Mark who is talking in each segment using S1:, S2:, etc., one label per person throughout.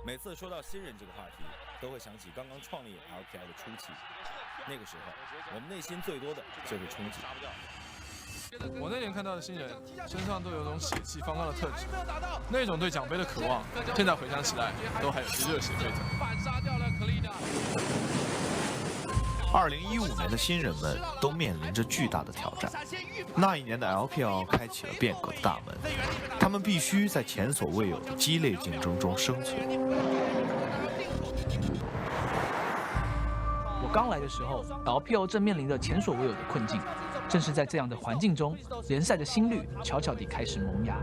S1: 每次说到新人这个话题，都会想起刚刚创立 LPL 的初期。那个时候，我们内心最多的就是憧憬。
S2: 我那年看到的新人，身上都有种血气方刚的特质，那种对奖杯的渴望，现在回想起来，都还有些热血沸腾。
S3: 2015年的新人们都面临着巨大的挑战，那一年的 LPL 开启了变革的大门，他们必须在前所未有的激烈竞争中生存。
S4: 我刚来的时候 ，LPL 正面临着前所未有的困境。正是在这样的环境中，联赛的心率悄悄地开始萌芽。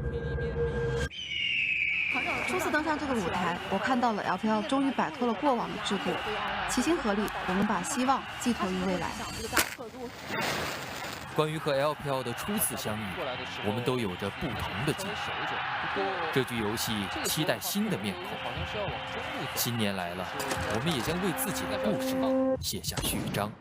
S5: 初次登上这个舞台，我看到了 LPL 终于摆脱了过往的桎梏，齐心合力，我们把希望寄托于未来。
S6: 关于和 LPL 的初次相遇，我们都有着不同的经历。这局游戏期待新的面孔。新年来了，我们也将为自己的故事写下序章。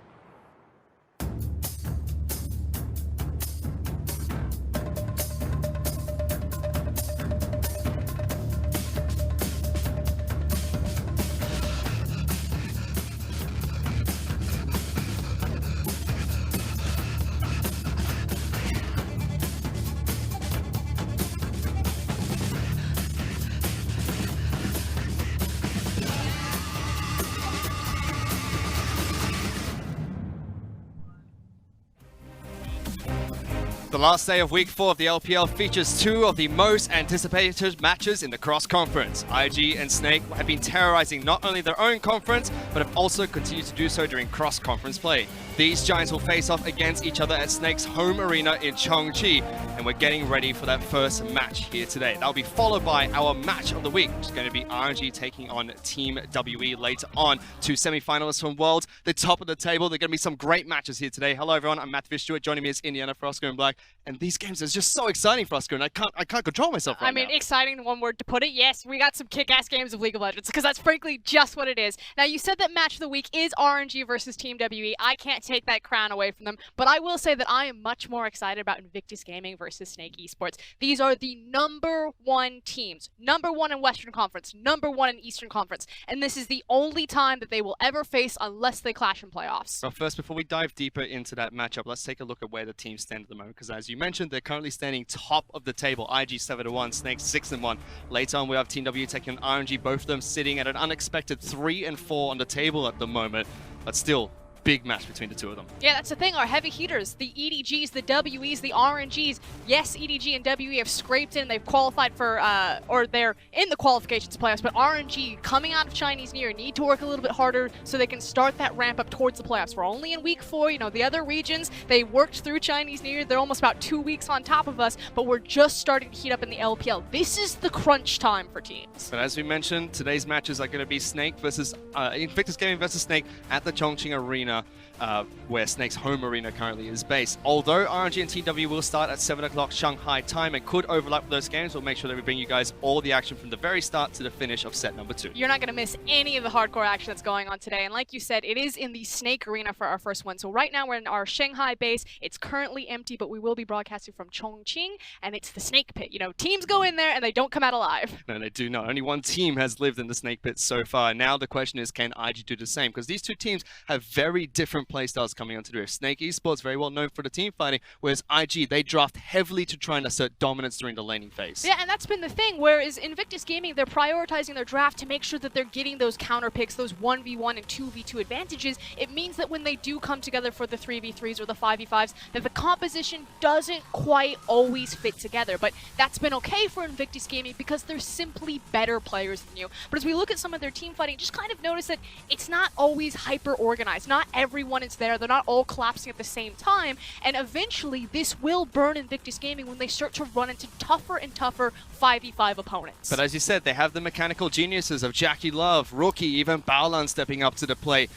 S7: The last day of Week 4 of the LPL features two of the most anticipated matches in the cross-conference. IG and Snake have been terrorizing not only their own conference, but have also continued to do so during cross-conference play. These giants will face off against each other at Snake's home arena in Chongqing, and we're getting ready for that first match here today. That'll be followed by our match of the week, which is going to be RNG taking on Team WE later on. Two semi-finalists from Worlds, the top of the table. There are going to be some great matches here today. Hello everyone, I'm Matthew Stewart. Joining me is Indiana Frosco and Black. And these games are just so exciting, Frosco, and I can't control myself right now.
S8: I mean, exciting, one word to put it. Yes, we got some kick-ass games of League of Legends, because that's frankly just what it is. Now, you said that match of the week is RNG versus Team WE. I can't take that crown away from them, but I will say that I am much more excited about Invictus Gaming versus Snake Esports. These are the #1 teams. #1 in Western Conference, #1 in Eastern Conference, and this is the only time that they will ever face unless they clash in playoffs.
S7: Well, first, before we dive deeper into that matchup, let's take a look at where the teams stand at the moment, because as you mentioned, they're currently standing top of the table. IG 7-1, Snake 6-1. Later on, we have Team W taking on RNG, both of them sitting at an unexpected 3-4 on the table at the moment, but still, big match between the two of them.
S8: Yeah, that's the thing. Our heavy hitters, the EDGs, the WEs, the RNGs. Yes, EDG and WE have scraped in. They've qualified for, or they're in the qualifications playoffs. But RNG, coming out of Chinese New Year, need to work a little bit harder so they can start that ramp up towards the playoffs. We're only in Week 4. You know, the other regions, they worked through Chinese New Year. They're almost about 2 weeks on top of us, but we're just starting to heat up in the LPL. This is the crunch time for teams.
S7: But as we mentioned, today's matches are going to be Snake versus Invictus Gaming versus Snake at the Chongqing Arena. Where Snake's home arena currently is based. Although RNG and TW will start at 7 o'clock Shanghai time and could overlap with those games, we'll make sure that we bring you guys all the action from the very start to the finish of set number 2.
S8: You're not going to miss any of the hardcore action that's going on today. And like you said, it is in the Snake arena for our first one. So right now we're in our Shanghai base. It's currently empty, but we will be broadcasting from Chongqing, and it's the Snake Pit. You know, teams go in there and they don't come out alive.
S7: No, they do not. Only one team has lived in the Snake Pit so far. Now the question is, can IG do the same? Because these two teams have very different playstyles coming onto the Snake Esports, very well known for the team fighting, whereas IG, they draft heavily to try and assert dominance during the laning phase.
S8: Yeah, and that's been the thing, whereas Invictus Gaming, they're prioritizing their draft to make sure that they're getting those counter picks, those 1v1 and 2v2 advantages. It means that when they do come together for the 3v3s or the 5v5s, that the composition doesn't quite always fit together. But that's been okay for Invictus Gaming because they're simply better players than you. But as we look at some of their team fighting, just kind of notice that it's not always hyper-organized. Not everyone is there. They're not all collapsing at the same time, and eventually this will burn Invictus Gaming when they start to run into tougher and tougher 5v5 opponents.
S7: But as you said, they have the mechanical geniuses of JackeyLove, Rookie, even Baolan stepping up to the plate.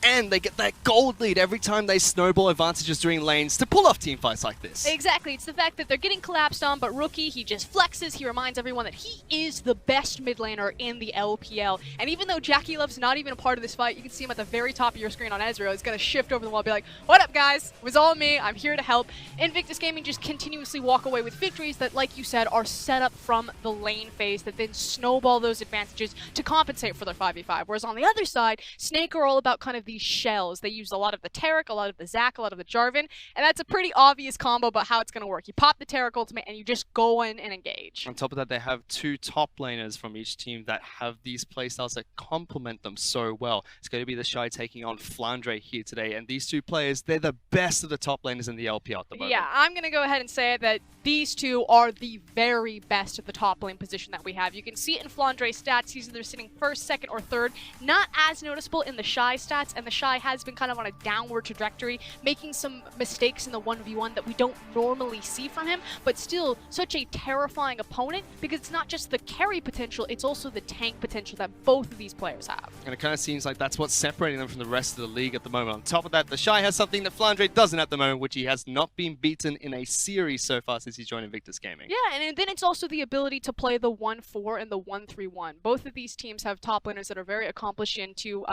S7: and they get that gold lead every time they snowball advantages during lanes to pull off team fights like this.
S8: Exactly. It's the fact that they're getting collapsed on, but Rookie, he just flexes. He reminds everyone that he is the best mid laner in the LPL. And even though JackeyLove's not even a part of this fight, you can see him at the very top of your screen on Ezreal. He's going to shift over the wall and be like, what up, guys? It was all me. I'm here to help. Invictus Gaming just continuously walk away with victories that, like you said, are set up from the lane phase that then snowball those advantages to compensate for their 5v5. Whereas on the other side, Snake are all about kind of these shells. They use a lot of the Taric, a lot of the Zac, a lot of the Jarvan, and that's a pretty obvious combo about how it's going to work. You pop the Taric ultimate and you just go in and engage.
S7: On top of that, they have 2 top laners from each team that have these playstyles that complement them so well. It's going to be TheShy taking on Flandre here today, and these 2 players, they're the best of the top laners in the LPL at the moment.
S8: Yeah, I'm going to go ahead and say that these 2 are the very best of the top lane position that we have. You can see it in Flandre's stats. He's either sitting first, second, or third. Not as noticeable in TheShy stats, and TheShy has been kind of on a downward trajectory, making some mistakes in the 1v1 that we don't normally see from him, but still such a terrifying opponent because it's not just the carry potential, it's also the tank potential that both of these players have.
S7: And it kind of seems like that's what's separating them from the rest of the league at the moment. On top of that, TheShy has something that Flandre doesn't at the moment, which he has not been beaten in a series so far since he's joined Invictus Gaming.
S8: Yeah, and then it's also the ability to play the 1-4 and the 1-3-1. Both of these teams have top laners that are very accomplished into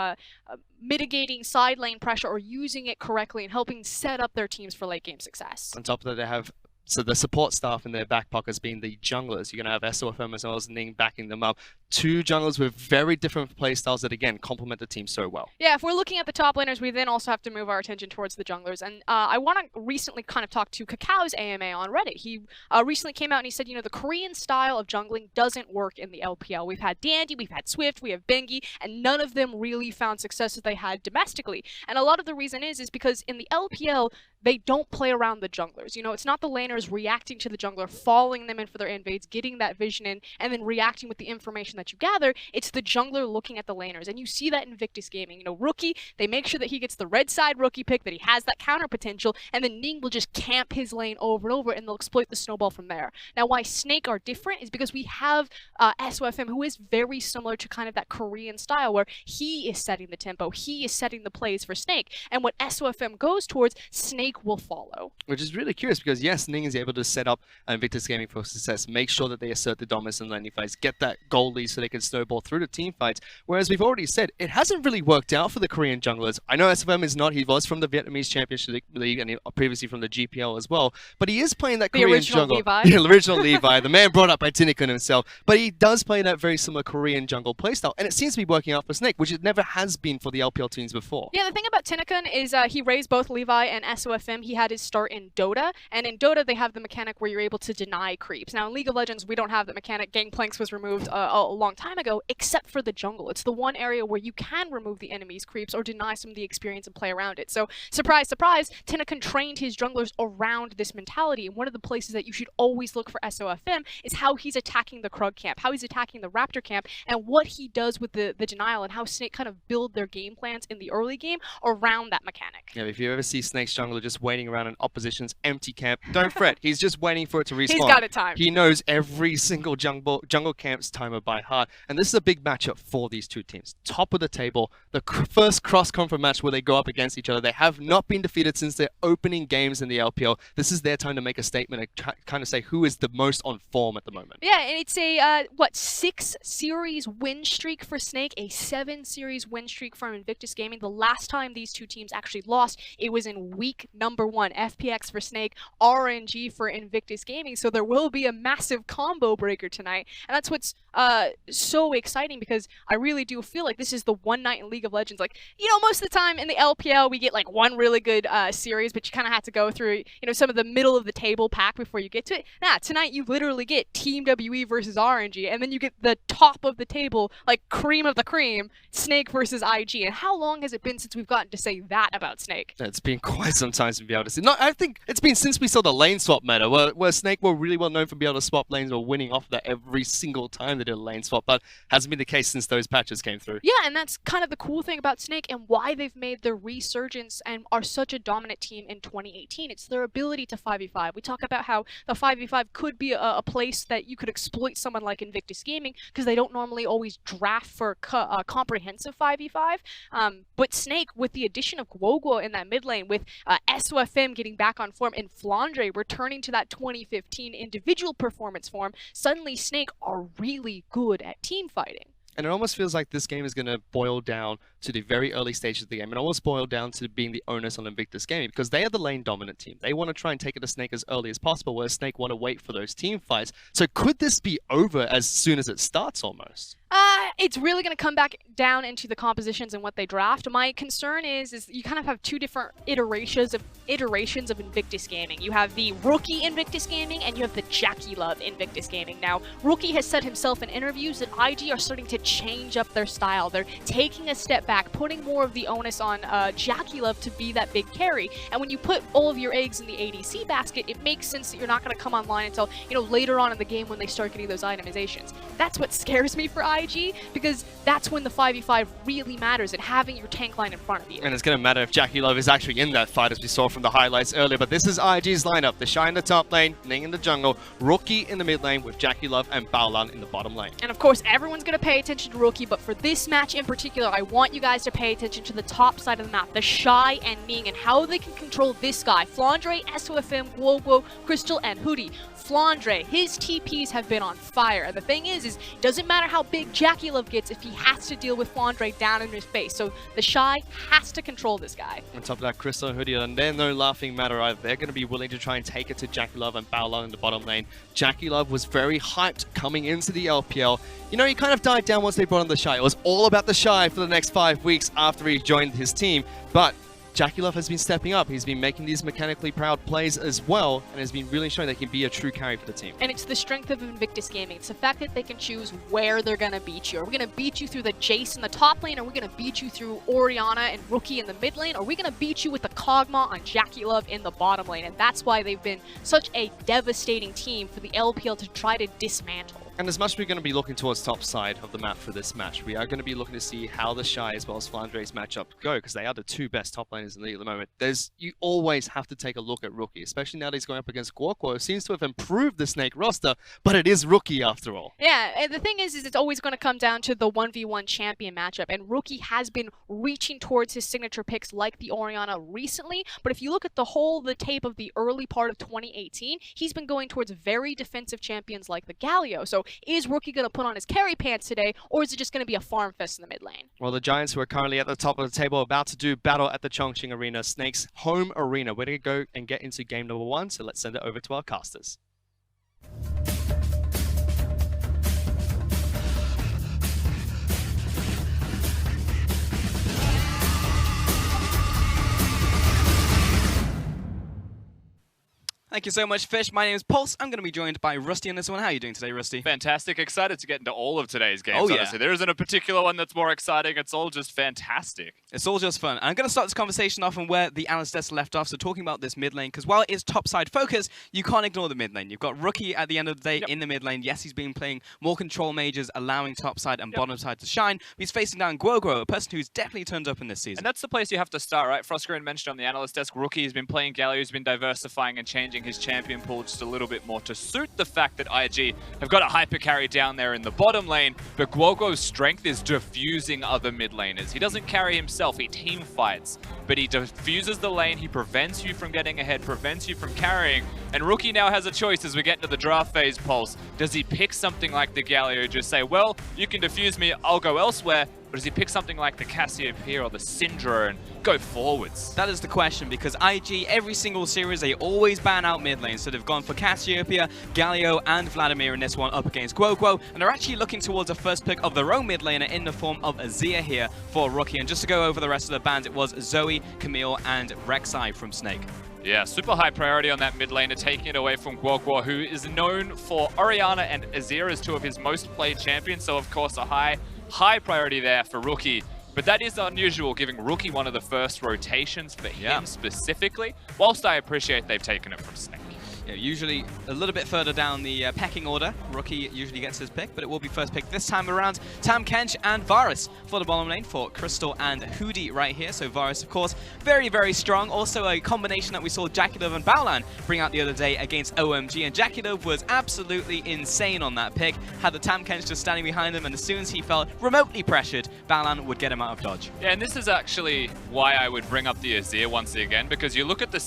S8: mitigating side lane pressure or using it correctly and helping set up their teams for late game success.
S7: On top of that, they have the support staff in their back pockets being the junglers. You're going to have SofM as well as Ning backing them up. 2 junglers with very different playstyles that, again, complement the team so well.
S8: Yeah, if we're looking at the top laners, we then also have to move our attention towards the junglers. And I want to recently kind of talk to Kakao's AMA on Reddit. He recently came out and he said, you know, the Korean style of jungling doesn't work in the LPL. We've had Dandy, we've had Swift, we have Bengi, and none of them really found success that they had domestically. And a lot of the reason is because in the LPL, they don't play around the junglers. You know, it's not the laners reacting to the jungler, following them in for their invades, getting that vision in, and then reacting with the information that you gather. It's the jungler looking at the laners, and you see that in Invictus Gaming. You know, Rookie, they make sure that he gets the red side Rookie pick, that he has that counter potential, and then Ning will just camp his lane over and over, and they'll exploit the snowball from there. Now, why Snake are different is because we have SofM, who is very similar to kind of that Korean style, where he is setting the tempo, he is setting the plays for Snake, and what SofM goes towards, Snake will follow.
S7: Which is really curious because, yes, Ning is able to set up Invictus Gaming for success, make sure that they assert the dominance in laning fights, get that goal lead so they can snowball through the team fights. Whereas we've already said, it hasn't really worked out for the Korean junglers. I know SofM is not, he was from the Vietnamese Championship League and previously from the GPL as well, but he is playing that Korean jungle.
S8: Levi.
S7: The original Levi, the man brought up by Tinnikun himself, but he does play that very similar Korean jungle playstyle, and it seems to be working out for Snake, which it never has been for the LPL teams before.
S8: Yeah, the thing about Tinnikun is he raised both Levi and SofM. He had his start in Dota, and in Dota they have the mechanic where you're able to deny creeps. Now in League of Legends we don't have that mechanic. Gangplanks was removed a long time ago, except for the jungle. It's the one area where you can remove the enemy's creeps or deny some of the experience and play around it. So surprise, surprise, Tinnikun trained his junglers around this mentality, and one of the places that you should always look for SofM is how he's attacking the Krug camp, how he's attacking the Raptor camp, and what he does with the denial, and how Snake kind of build their game plans in the early game around that mechanic.
S7: Yeah, if you ever see Snake's jungler just waiting around an opposition's empty camp, don't fret. He's just waiting for it to respawn.
S8: He's got it timed.
S7: He knows every single jungle camp's timer by heart. And this is a big matchup for these 2 teams. Top of the table, the first cross-conference match where they go up against each other. They have not been defeated since their opening games in the LPL. This is their time to make a statement and kind of say who is the most on form at the moment.
S8: Yeah, and it's a, 6 series win streak for Snake, a 7 series win streak from Invictus Gaming. The last time these 2 teams actually lost, it was in week number 1. FPX for Snake, RNG for Invictus Gaming. So there will be a massive combo breaker tonight. And that's what's so exciting, because I really do feel like this is the one night in League of Legends. Like, you know, most of the time in the LPL, we get like one really good series, but you kind of have to go through, you know, some of the middle of the table pack before you get to it. Nah, tonight you literally get Team WE versus RNG, and then you get the top of the table, like cream of the cream, Snake versus IG. And how long has it been since we've gotten to say that about Snake?
S7: It's been quite some time to be able to see. No, I think it's been since we saw the lane swap meta, where Snake were really well known for being able to swap lanes or winning off that every single time they did a lane lane spot, but hasn't been the case since those patches came through.
S8: Yeah, and that's kind of the cool thing about Snake and why they've made their resurgence and are such a dominant team in 2018. It's their ability to 5v5. We talk about how the 5v5 could be a place that you could exploit someone like Invictus Gaming because they don't normally always draft for comprehensive 5v5. But Snake, with the addition of Guoguo in that mid lane, with SofM getting back on form and Flandre returning to that 2015 individual performance form, suddenly Snake are really good at team fighting.
S7: And it almost feels like this game is going to boil down to the very early stages of the game and almost boil down to being the onus on Invictus Gaming because they are the lane dominant team. They want to try and take it to Snake as early as possible, whereas Snake want to wait for those team fights. So could this be over as soon as it starts almost?
S8: It's really going to come back down into the compositions and what they draft. My concern is you kind of have two different iterations of Invictus Gaming. You have the rookie Invictus Gaming and you have the JackeyLove Invictus Gaming. Now, Rookie has said himself in interviews that IG are starting to change up their style. They're taking a step back, putting more of the onus on JackeyLove to be that big carry. And when you put all of your eggs in the ADC basket, it makes sense that you're not going to come online until, you know, later on in the game when they start getting those itemizations. That's what scares me for IG, because that's when the 5v5 really matters and having your tank line in front of you.
S7: And it's going to matter if JackeyLove is actually in that fight, as we saw from the highlights earlier. But this is IG's lineup. TheShy in the top lane, Ning in the jungle, Rookie in the mid lane with JackeyLove and Baolan in the bottom lane.
S8: And of course, everyone's going to pay attention to Rookie, but for this match in particular, I want you guys to pay attention to the top side of the map, TheShy and Ning, and how they can control this guy. Flandre, SofM, Guoguo, Crystal, and Hudie. Flandre, his TPs have been on fire. And the thing is doesn't matter how big JackeyLove gets if he has to deal with Flandre down in his face. So TheShy has to control this guy.
S7: On top of that, Crystal and Hudie, and they're no laughing matter either. They're going to be willing to try and take it to JackeyLove and Baolan in the bottom lane. JackeyLove was very hyped coming into the LPL. You know, he kind of died down once they brought on TheShy. It was all about TheShy for the next 5 weeks after he joined his team. But JackeyLove has been stepping up. He's been making these mechanically proud plays as well, and has been really showing they can be a true carry for the team.
S8: And it's the strength of Invictus Gaming. It's the fact that they can choose where they're going to beat you. Are we going to beat you through the Jace in the top lane? Are we going to beat you through Orianna and Rookie in the mid lane? Or are we going to beat you with the Kog'Maw on JackeyLove in the bottom lane? And that's why they've been such a devastating team for the LPL to try to dismantle.
S7: And as much as we're going to be looking towards top side of the map for this match, we are going to be looking to see how TheShy as well as Flandre's matchup go, because they are the two best top laners in the league at the moment. You always have to take a look at Rookie, especially now that he's going up against Guoguo, who seems to have improved the Snake roster, but it is Rookie after all.
S8: Yeah, and the thing is it's always going to come down to the 1v1 champion matchup, and Rookie has been reaching towards his signature picks like the Orianna recently, but if you look at the tape of the early part of 2018, he's been going towards very defensive champions like the Galio. So is Rookie going to put on his carry pants today, or is it just going to be a farm fest in the mid lane?
S7: Well, the Giants, who are currently at the top of the table, are about to do battle at the Chongqing Arena, Snake's home arena. We're going to go and get into game number 1, so let's send it over to our casters.
S9: Thank you so much, Fish. My name is Pulse. I'm going to be joined by Rusty on this one. How are you doing today, Rusty?
S10: Fantastic. Excited to get into all of today's games, honestly. There isn't a particular one that's more exciting. It's all just fantastic.
S9: It's all just fun. I'm going to start this conversation off on where the analyst desk left off, so talking about this mid lane, because while it is topside focus, you can't ignore the mid lane. You've got Rookie at the end of the day in the mid lane. Yes, he's been playing more control mages, allowing topside and bottom side to shine. But he's facing down Guoguo, a person who's definitely turned up in this season.
S10: And that's the place you have to start, right? FLICKR mentioned on the analyst desk, Rookie has been playing Galio, he's been diversifying and changing his champion pool just a little bit more to suit the fact that IG have got a hyper carry down there in the bottom lane, but Guoguo's strength is diffusing other mid laners. He doesn't carry himself, he team fights, but he diffuses the lane, he prevents you from getting ahead, prevents you from carrying, and Rookie now has a choice as we get into the draft phase, Pulse. Does he pick something like the Galio, just say, well, you can diffuse me, I'll go elsewhere, or does he pick something like the Cassiopeia or the Syndra and go forwards?
S9: That is the question, because IG, every single series, they always ban out mid lane. So they've gone for Cassiopeia, Galio, and Vladimir in this one up against Guoguo. And they're actually looking towards a first pick of their own mid laner in the form of Azir here for Rookie. And just to go over the rest of the bans, it was Zoe, Camille, and Rek'Sai from Snake.
S10: Yeah, super high priority on that mid laner, taking it away from Guoguo, who is known for Orianna and Azir as two of his most played champions. So, of course, a high priority there for Rookie. But that is unusual, giving Rookie one of the first rotations for him specifically, whilst I appreciate they've taken it from Snake.
S9: Yeah, usually a little bit further down the pecking order. Rookie usually gets his pick, but it will be first pick this time around. Tahm, Kench, and Varus for the bottom lane for Crystal and Hudie right here. So Varus, of course, very, very strong. Also a combination that we saw JackeyLove and Baolan bring out the other day against OMG, and JackeyLove was absolutely insane on that pick. Had the Tahm, Kench just standing behind him, and as soon as he felt remotely pressured, Baolan would get him out of dodge.
S10: Yeah, and this is actually why I would bring up the Azir once again, because you look at the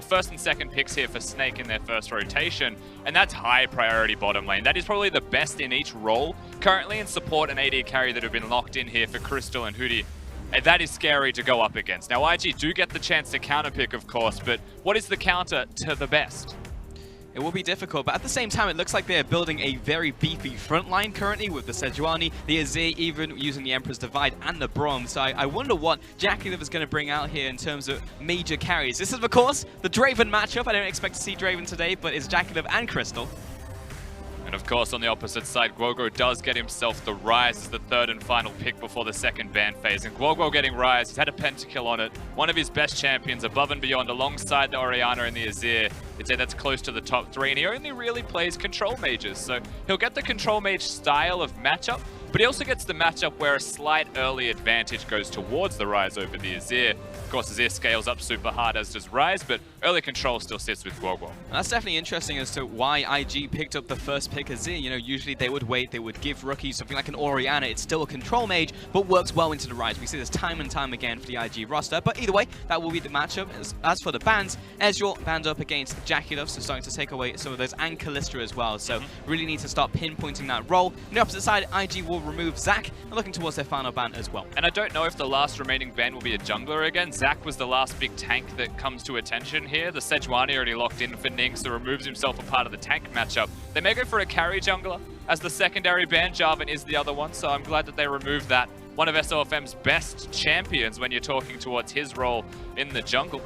S10: first and second picks here for Snake in their first rotation, and that's high priority bottom lane. That is probably the best in each role currently in support and AD carry that have been locked in here for Crystal and Hudie. And that is scary to go up against. Now IG do get the chance to counter pick, of course, but what is the counter to the best?
S9: It will be difficult, but at the same time, it looks like they're building a very beefy front line currently with the Sejuani, the Azir, even using the Emperor's Divide and the Braum. So I wonder what JackeyLove is going to bring out here in terms of major carries. This is, of course, the Draven matchup. I don't expect to see Draven today, but it's JackeyLove and Crystal.
S10: And of course, on the opposite side, Guoguo does get himself the Ryze as the third and final pick before the second ban phase. And Guoguo getting Ryze, he's had a pentakill on it. One of his best champions above and beyond alongside the Orianna and the Azir. I'd say that's close to the top 3, and he only really plays control mages. So he'll get the control mage style of matchup, but he also gets the matchup where a slight early advantage goes towards the Ryze over the Azir. Of course, Azir scales up super hard, as does Ryze, but early control still sits with Guoguo.
S9: That's definitely interesting as to why IG picked up the first pick Azir. You know, usually they would wait, they would give rookies something like an Orianna. It's still a control mage, but works well into the Ryze. We see this time and time again for the IG roster, but either way, that will be the matchup. As for the bans, Ezreal banned up against JackeyLove, so starting to take away some of those, and Kalista as well. So really need to start pinpointing that role. On the opposite side, IG will remove Zac, and looking towards their final ban as well.
S10: And I don't know if the last remaining ban will be a jungler again. Zac was the last big tank that comes to attention here. The Sejuani already locked in for Ning, so removes himself a part of the tank matchup. They may go for a carry jungler as the secondary ban. Jarvan is the other one, so I'm glad that they removed that. One of SofM's best champions when you're talking towards his role in the jungle.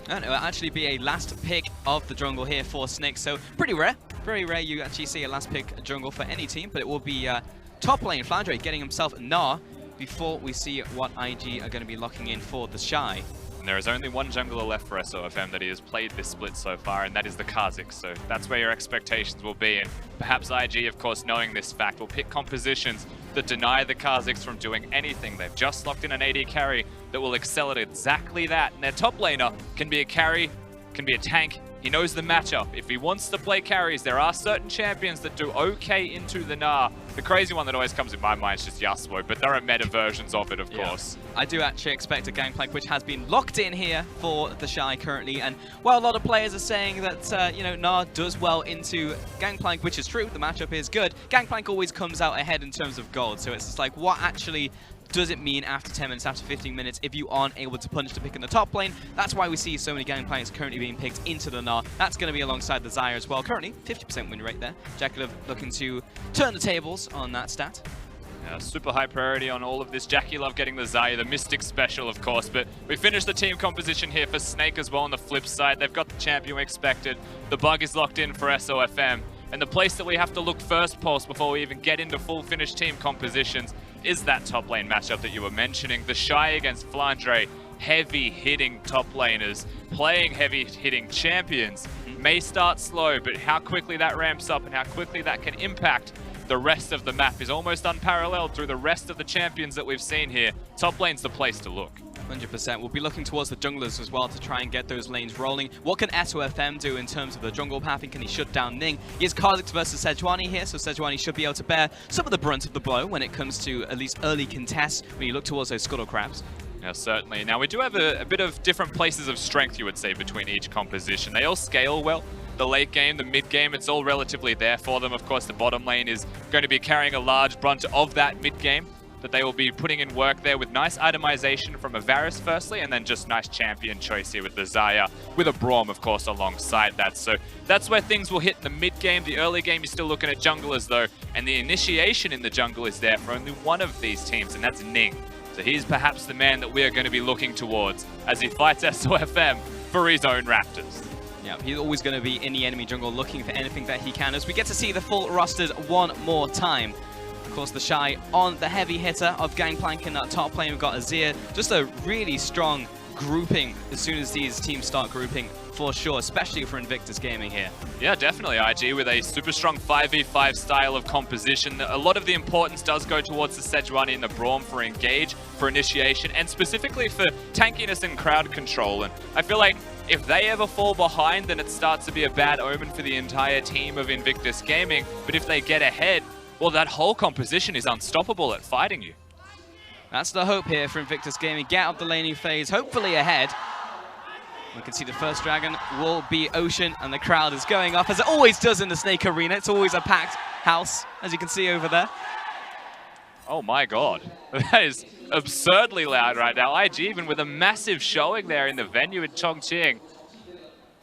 S9: And it will actually be a last pick of the jungle here for Snake, so pretty rare. Very rare you actually see a last pick jungle for any team, but it will be top lane Flandre getting himself Gnar before we see what IG are going to be locking in for TheShy.
S10: And there is only one jungler left for SofM that he has played this split so far, and that is the Kha'Zix. So that's where your expectations will be. And perhaps IG, of course, knowing this fact, will pick compositions that deny the Kha'Zix from doing anything. They've just locked in an AD carry that will excel at exactly that. And their top laner can be a carry, can be a tank. He knows the matchup. If he wants to play carries, there are certain champions that do okay into the Gnar. The crazy one that always comes in my mind is just Yasuo, but there are meta versions of it, of course.
S9: I do actually expect a Gangplank, which has been locked in here for TheShy currently. And while a lot of players are saying that, you know, Gnar does well into Gangplank, which is true, the matchup is good, Gangplank always comes out ahead in terms of gold. So it's just like, what actually does it mean after 10 minutes, after 15 minutes, if you aren't able to punish the pick in the top lane? That's why we see so many Gangplanks currently being picked into the Gnar. That's going to be alongside the Xayah as well. Currently, 50% win rate there. JackeyLove looking to turn the tables on that stat.
S10: Yeah, super high priority on all of this. JackeyLove getting the Xayah, the Mystic special, of course. But we finished the team composition here for Snake as well on the flip side. They've got the champion we expected. The bug is locked in for SofM. And the place that we have to look first, Pulse, before we even get into full finished team compositions is that top lane matchup that you were mentioning. TheShy against Flandre, heavy-hitting top laners, playing heavy-hitting champions. May start slow, but how quickly that ramps up and how quickly that can impact the rest of the map is almost unparalleled through the rest of the champions that we've seen here. Top lane's the place to look.
S9: 100%. We'll be looking towards the junglers as well to try and get those lanes rolling. What can SofM do in terms of the jungle pathing? Can he shut down Ning? He has Kha'Zix versus Sejuani here, so Sejuani should be able to bear some of the brunt of the blow when it comes to at least early contests when you look towards those scuttle crabs.
S10: Yeah, certainly. Now, we do have a bit of different places of strength, you would say, between each composition. They all scale well. The late game, the mid game, it's all relatively there for them. Of course, the bottom lane is going to be carrying a large brunt of that mid game that they will be putting in work there with nice itemization from a Varus firstly, and then just nice champion choice here with the Xayah, with a Braum, of course, alongside that. So that's where things will hit the mid game. The early game, you're still looking at junglers though, and the initiation in the jungle is there for only one of these teams, and that's Ning. So he's perhaps the man that we are going to be looking towards as he fights SofM for his own Raptors.
S9: Yeah, he's always going to be in the enemy jungle looking for anything that he can, as we get to see the full rosters one more time. Of course, TheShy on the heavy hitter of Gangplank in that top lane. We've got Azir, just a really strong grouping as soon as these teams start grouping, for sure, especially for Invictus Gaming here.
S10: Yeah, definitely. IG with a super strong 5v5 style of composition. A lot of the importance does go towards the Sejuani and the Braum for engage, for initiation, and specifically for tankiness and crowd control. And I feel like if they ever fall behind, then it starts to be a bad omen for the entire team of Invictus Gaming. But if they get ahead, well, that whole composition is unstoppable at fighting you.
S9: That's the hope here for Invictus Gaming. Get out the laning phase, hopefully ahead. We can see the first dragon will be Ocean, and the crowd is going up, as it always does in the Snake Arena. It's always a packed house, as you can see over there.
S10: Oh my god, that is absurdly loud right now. IG even with a massive showing there in the venue in Chongqing.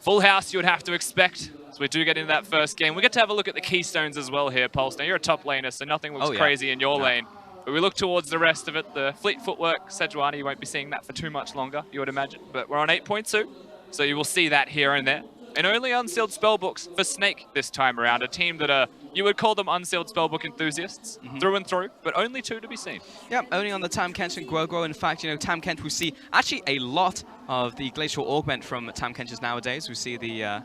S10: Full house you would have to expect, as we do get into that first game. We get to have a look at the keystones as well here, Pulse. Now you're a top laner, so nothing looks crazy in your lane. But we look towards the rest of it. The fleet footwork, Sejuani, you won't be seeing that for too much longer, you would imagine. But we're on 8.2, so you will see that here and there. And only unsealed spellbooks for Snake this time around. A team that are, you would call them unsealed spellbook enthusiasts through and through, but only 2 to be seen. Yeah,
S9: only on the Tahm, Kench and Guoguo. In fact, you know, Tahm, Kench, we see actually a lot of the glacial augment from Tahm, Kenches nowadays. We see the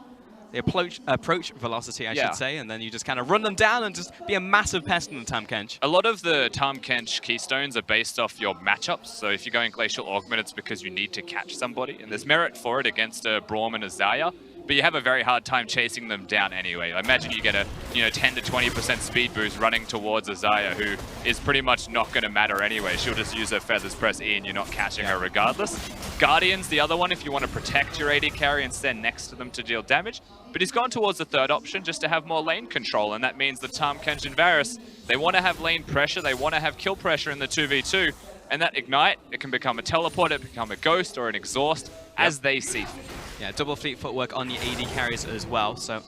S9: approach velocity, I should say, and then you just kind of run them down and just be a massive pest in the Tahm, Kench.
S10: A lot of the Tahm, Kench keystones are based off your matchups, so if you're going glacial augment, it's because you need to catch somebody, and there's merit for it against a Braum and a Xayah, but you have a very hard time chasing them down anyway. I imagine you get a 10 to 20% speed boost running towards a Xayah, who is pretty much not going to matter anyway. She'll just use her feathers, press E, and you're not catching her regardless. Guardian's the other one if you want to protect your AD carry and stand next to them to deal damage. But he's gone towards the third option just to have more lane control, and that means the Tahm, Kench and Varus, they want to have lane pressure, they want to have kill pressure in the 2v2, and that Ignite, it can become a teleport, it can become a ghost or an exhaust as they see fit.
S9: Yeah, double fleet footwork on the AD carries as well, so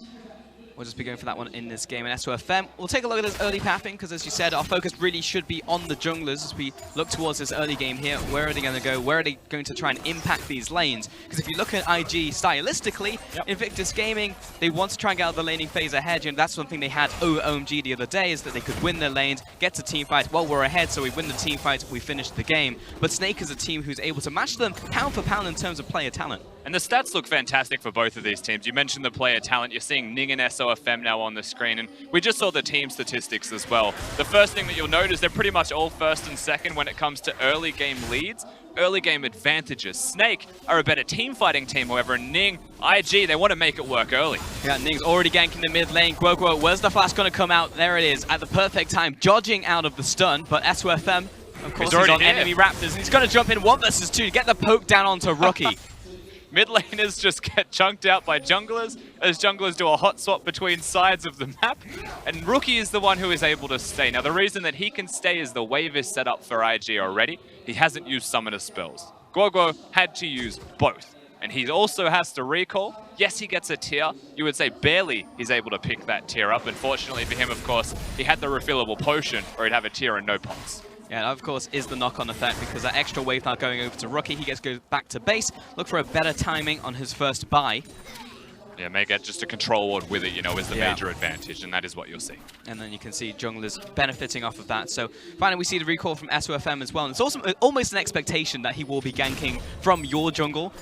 S9: we'll just be going for that one in this game. And SofM, we'll take a look at this early pathing, because as you said, our focus really should be on the junglers as we look towards this early game here. Where are they going to go? Where are they going to try and impact these lanes? Because if you look at IG stylistically, Invictus Gaming, they want to try and get out of the laning phase ahead. And that's one thing they had over OMG the other day, is that they could win their lanes, get to team fights. Well, we're ahead, so we win the team fights, we finish the game. But Snake is a team who's able to match them pound for pound in terms of player talent.
S10: And the stats look fantastic for both of these teams. You mentioned the player talent. You're seeing Ning and SofM now on the screen, and we just saw the team statistics as well. The first thing that you'll note is they're pretty much all first and second when it comes to early game leads, early game advantages. Snake are a better team fighting team, however, and Ning, IG, they want to make it work early.
S9: Yeah, Ning's already ganking the mid lane. Guoguo, where's the flash going to come out? There it is, at the perfect time, dodging out of the stun, but SofM, of course, he's on enemy Raptors, and he's going to jump in 1 versus 2 to get the poke down onto Rookie.
S10: Mid laners just get chunked out by junglers, as junglers do a hot swap between sides of the map, and Rookie is the one who is able to stay. Now the reason that he can stay is the wave is set up for IG already. He hasn't used summoner spells. Guoguo had to use both, and he also has to recall. Yes, he gets a tier. You would say barely he's able to pick that tier up. Unfortunately for him, of course, he had the refillable potion, or he'd have a tier and no pots.
S9: Yeah, that of course is the knock-on effect, because that extra wave now going over to Rookie. He gets to go back to base, look for a better timing on his first buy.
S10: Yeah, may get just a control ward with it, you know, is the major advantage, and that is what you'll see.
S9: And then you can see junglers benefiting off of that. So finally we see the recall from SofM as well. And it's also almost an expectation that he will be ganking from your jungle.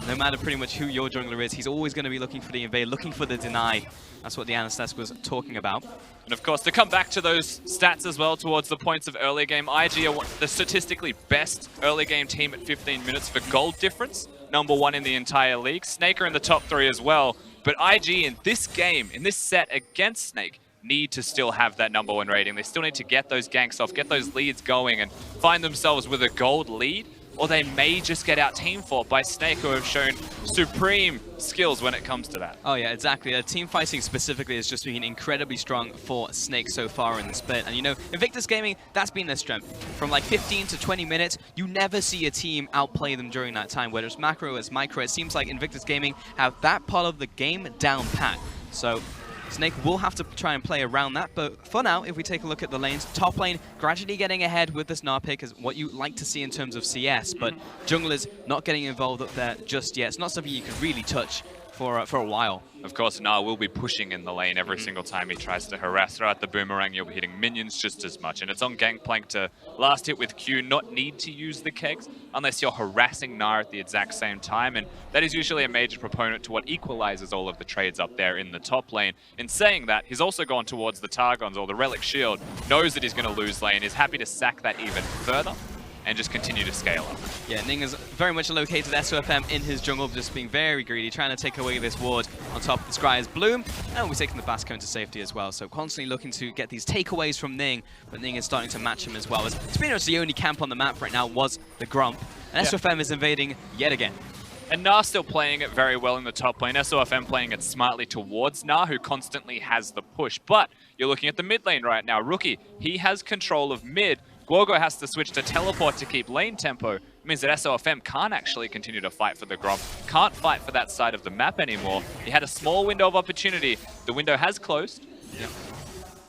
S9: No matter pretty much who your jungler is, he's always going to be looking for the invade, looking for the deny. That's what the Anastask was talking about.
S10: And of course, to come back to those stats as well towards the points of early game, IG are the statistically best early game team at 15 minutes for gold difference. #1 in the entire league. Snake are in the top 3 as well. But IG in this game, in this set against Snake, need to still have that #1 rating. They still need to get those ganks off, get those leads going, and find themselves with a gold lead. Or they may just get out team fought by Snake, who have shown supreme skills when it comes to that.
S9: Oh yeah, exactly. Team fighting specifically has just been incredibly strong for Snake so far in the split. And you know, Invictus Gaming, that's been their strength. From like 15 to 20 minutes, you never see a team outplay them during that time. Whether it's macro or it's micro, it seems like Invictus Gaming have that part of the game down pat. So Snake will have to try and play around that, but for now, if we take a look at the lanes, top lane gradually getting ahead with this Gnar pick is what you like to see in terms of CS, but junglers not getting involved up there just yet. It's not something you can really touch for a while.
S10: Of course, Gnar will be pushing in the lane every single time he tries to harass. Throughout the boomerang, you'll be hitting minions just as much. And it's on Gangplank to last hit with Q, not need to use the kegs unless you're harassing Gnar at the exact same time. And that is usually a major proponent to what equalizes all of the trades up there in the top lane. In saying that, he's also gone towards the Targons or the Relic Shield, knows that he's going to lose lane, is happy to sack that even further and just continue to scale up.
S9: Yeah, Ning is very much located SofM in his jungle, just being very greedy, trying to take away this ward on top of the Scryer's Bloom, and we're taking the Blast Cone to safety as well, so constantly looking to get these takeaways from Ning, but Ning is starting to match him as well. As it's pretty much the only camp on the map right now was the Grump, and SofM is invading yet again.
S10: And Gnar still playing it very well in the top lane. SofM playing it smartly towards Gnar, who constantly has the push. But you're looking at the mid lane right now. Rookie, he has control of mid. Guoguo has to switch to teleport to keep lane tempo. It means that SofM can't actually continue to fight for the Grump, can't fight for that side of the map anymore. He had a small window of opportunity. The window has closed.
S9: Yeah.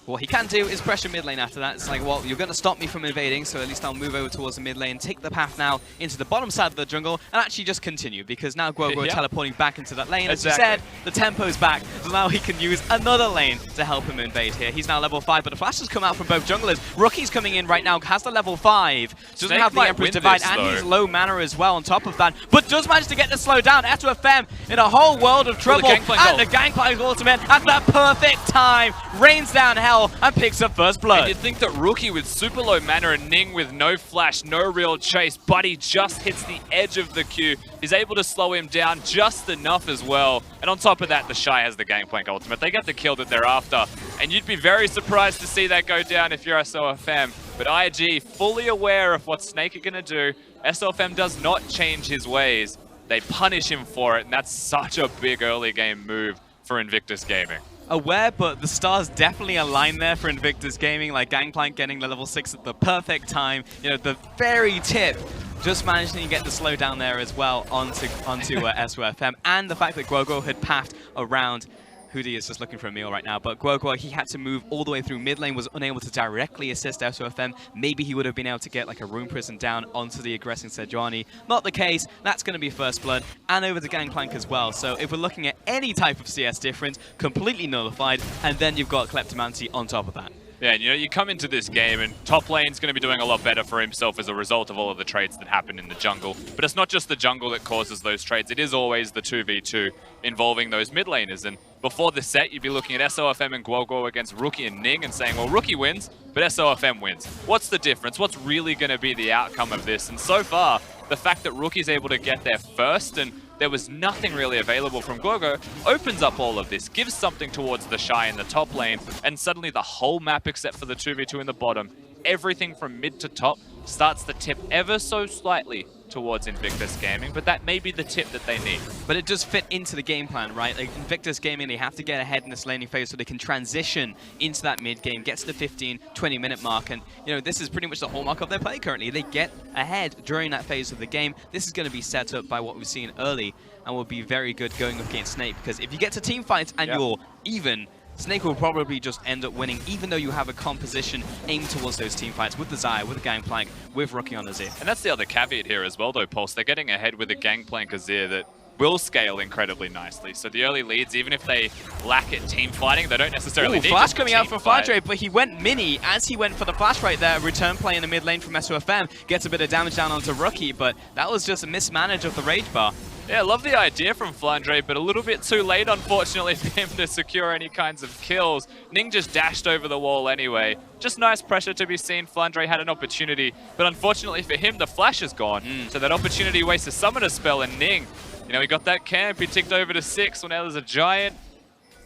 S9: What he can do is pressure mid lane after that. It's like, well, you're going to stop me from invading, so at least I'll move over towards the mid lane, take the path now into the bottom side of the jungle, and actually just continue, because now Guoguo is teleporting back into that lane. As you said, the tempo's back, so now he can use another lane to help him invade here. He's now level 5, but the flash has come out from both junglers. Rookie's coming in right now, has the level 5, doesn't have the Emperor's Divide, and he's low mana as well on top of that, but does manage to get the slow down. SofM in a whole world of trouble, and the Gangplank ultimate at the perfect time rains down hell and picks up first blood.
S10: And you'd think that Rookie with super low mana and Ning with no flash, no real chase, but he just hits the edge of the Q. He's able to slow him down just enough as well. And on top of that, TheShy has the Gangplank ultimate. They get the kill that they're after. And you'd be very surprised to see that go down if you're SofM. But IG, fully aware of what Snake are going to do, SofM does not change his ways. They punish him for it, and that's such a big early game move for Invictus Gaming.
S9: Aware, but the stars definitely align there for Invictus Gaming, like Gangplank getting the level 6 at the perfect time, you know, the very tip, just managing to get the slow down there as well onto SofM, and the fact that Guoguo had pathed around. Hudie is just looking for a meal right now, but Guoguo, he had to move all the way through mid lane, was unable to directly assist SofM. Maybe he would have been able to get like a Rune Prison down onto the aggressing Sejuani. Not the case. That's going to be first blood, and over to Gangplank as well. So if we're looking at any type of CS difference, completely nullified, and then you've got Kleptomancy on top of that.
S10: Yeah, and you know, you come into this game and top lane's going to be doing a lot better for himself as a result of all of the trades that happen in the jungle. But it's not just the jungle that causes those trades, it is always the 2v2 involving those mid laners. And before the set, you'd be looking at SofM and Guoguo against Rookie and Ning and saying, well, Rookie wins, but SofM wins. What's the difference? What's really going to be the outcome of this? And so far, the fact that Rookie's able to get there first and there was nothing really available from Guoguo opens up all of this, gives something towards TheShy in the top lane, and suddenly the whole map except for the 2v2 in the bottom, everything from mid to top starts to tip ever so slightly towards Invictus Gaming, but that may be the tip that they need.
S9: But it does fit into the game plan, right? Like Invictus Gaming, they have to get ahead in this laning phase so they can transition into that mid game, get to the 15-20 minute mark, and you know, this is pretty much the hallmark of their play currently. They get ahead during that phase of the game. This is going to be set up by what we've seen early and will be very good going up against Snake, because if you get to team fights and you're even, Snake will probably just end up winning, even though you have a composition aimed towards those team fights with the Xayah, with the Gangplank, with Rookie on Azir.
S10: And that's the other caveat here as well, though, Pulse. They're getting ahead with a Gangplank Azir that will scale incredibly nicely. So the early leads, even if they lack at team fighting, they don't necessarily need
S9: flash coming out from Flandre, but he went mini as he went for the flash right there. Return play in the mid lane from SofM, gets a bit of damage down onto Rookie, but that was just a mismanage of the Rage Bar.
S10: Yeah, love the idea from Flandre, but a little bit too late, unfortunately, for him to secure any kinds of kills. Ning just dashed over the wall anyway. Just nice pressure to be seen. Flandre had an opportunity, but unfortunately for him, the flash is gone. So that opportunity wastes a summoner spell, and Ning, you know, he got that camp, he ticked over to 6, well now there's a giant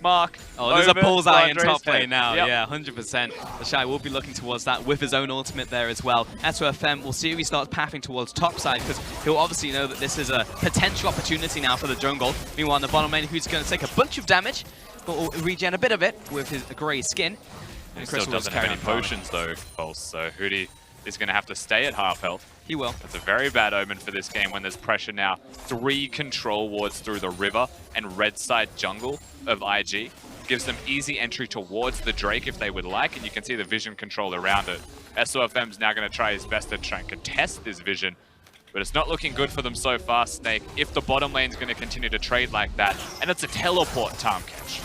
S10: mark.
S9: Oh, there's a bullseye in top lane now. Yeah, 100%. TheShy will be looking towards that with his own ultimate there as well. SofM, we'll see if he starts pathing towards top side, because he'll obviously know that this is a potential opportunity now for the jungle. Meanwhile, on the bottom lane, who's going to take a bunch of damage, but will regen a bit of it with his grey skin.
S10: And he still doesn't have any potions though, Pulse, so Hudie is going to have to stay at half health.
S9: He will.
S10: It's a very bad omen for this game when there's pressure now. 3 control wards through the river and red side jungle of IG. Gives them easy entry towards the Drake if they would like, and you can see the vision control around it. SofM's now going to try his best to try and contest this vision. But it's not looking good for them so far, Snake, if the bottom lane's going to continue to trade like that. And it's a teleport Tahm catch.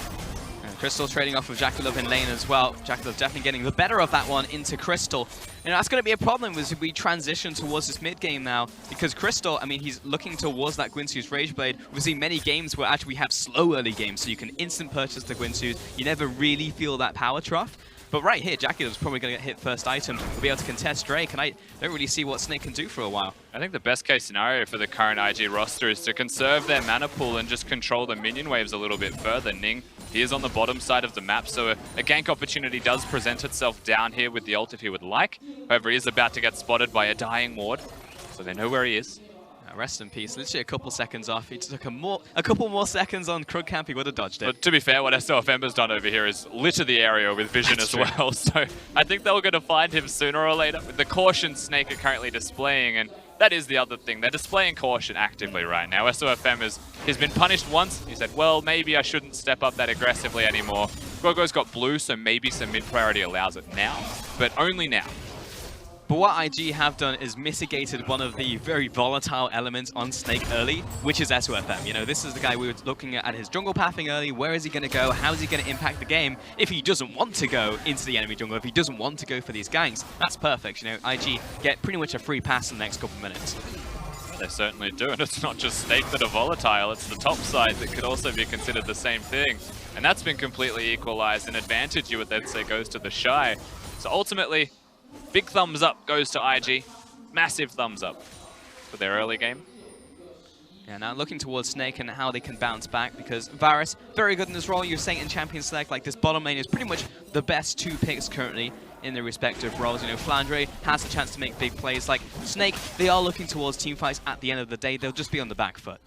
S9: Crystal trading off with JackeyLove in lane as well. JackeyLove definitely getting the better of that one into Crystal. And that's going to be a problem as we transition towards this mid game now. Because Crystal, I mean, he's looking towards that Guinsoo's Rage Blade. We've seen many games where actually we have slow early games, so you can instant purchase the Guinsoo's. You never really feel that power trough. But right here, JackeyLove's probably going to get hit first item. We'll be able to contest Drake, and I don't really see what Snake can do for a while.
S10: I think the best case scenario for the current IG roster is to conserve their mana pool and just control the minion waves a little bit further. Ning, he is on the bottom side of the map, so a gank opportunity does present itself down here with the ult if he would like. However, he is about to get spotted by a dying ward, so they know where he is.
S9: Rest in peace. Literally a couple seconds off. He took a couple more seconds on Krug Camp. He would have dodged it.
S10: But to be fair, what SofM has done over here is litter the area with vision as well. So I think they were going to find him sooner or later. With the caution Snake are currently displaying, and that is the other thing. They're displaying caution actively right now. SofM has been punished once. He said, well, maybe I shouldn't step up that aggressively anymore. Guoguo's got blue, so maybe some mid priority allows it now, but only now.
S9: But what IG have done is mitigated one of the very volatile elements on Snake early, which is SofM. You know, this is the guy we were looking at his jungle pathing early. Where is he going to go? How is he going to impact the game? If he doesn't want to go into the enemy jungle, if he doesn't want to go for these ganks, that's perfect. You know, IG get pretty much a free pass in the next couple of minutes.
S10: They certainly do, and it's not just Snake that are volatile, it's the top side that could also be considered the same thing. And that's been completely equalized. An advantage you would then say goes to TheShy. So ultimately, big thumbs up goes to IG. Massive thumbs up for their early game.
S9: Yeah, now looking towards Snake and how they can bounce back, because Varus, very good in this role. You're saying in Champion Select, like this bottom lane is pretty much the best two picks currently in their respective roles. You know, Flandre has a chance to make big plays. Like Snake, they are looking towards team fights at the end of the day. They'll just be on the back foot.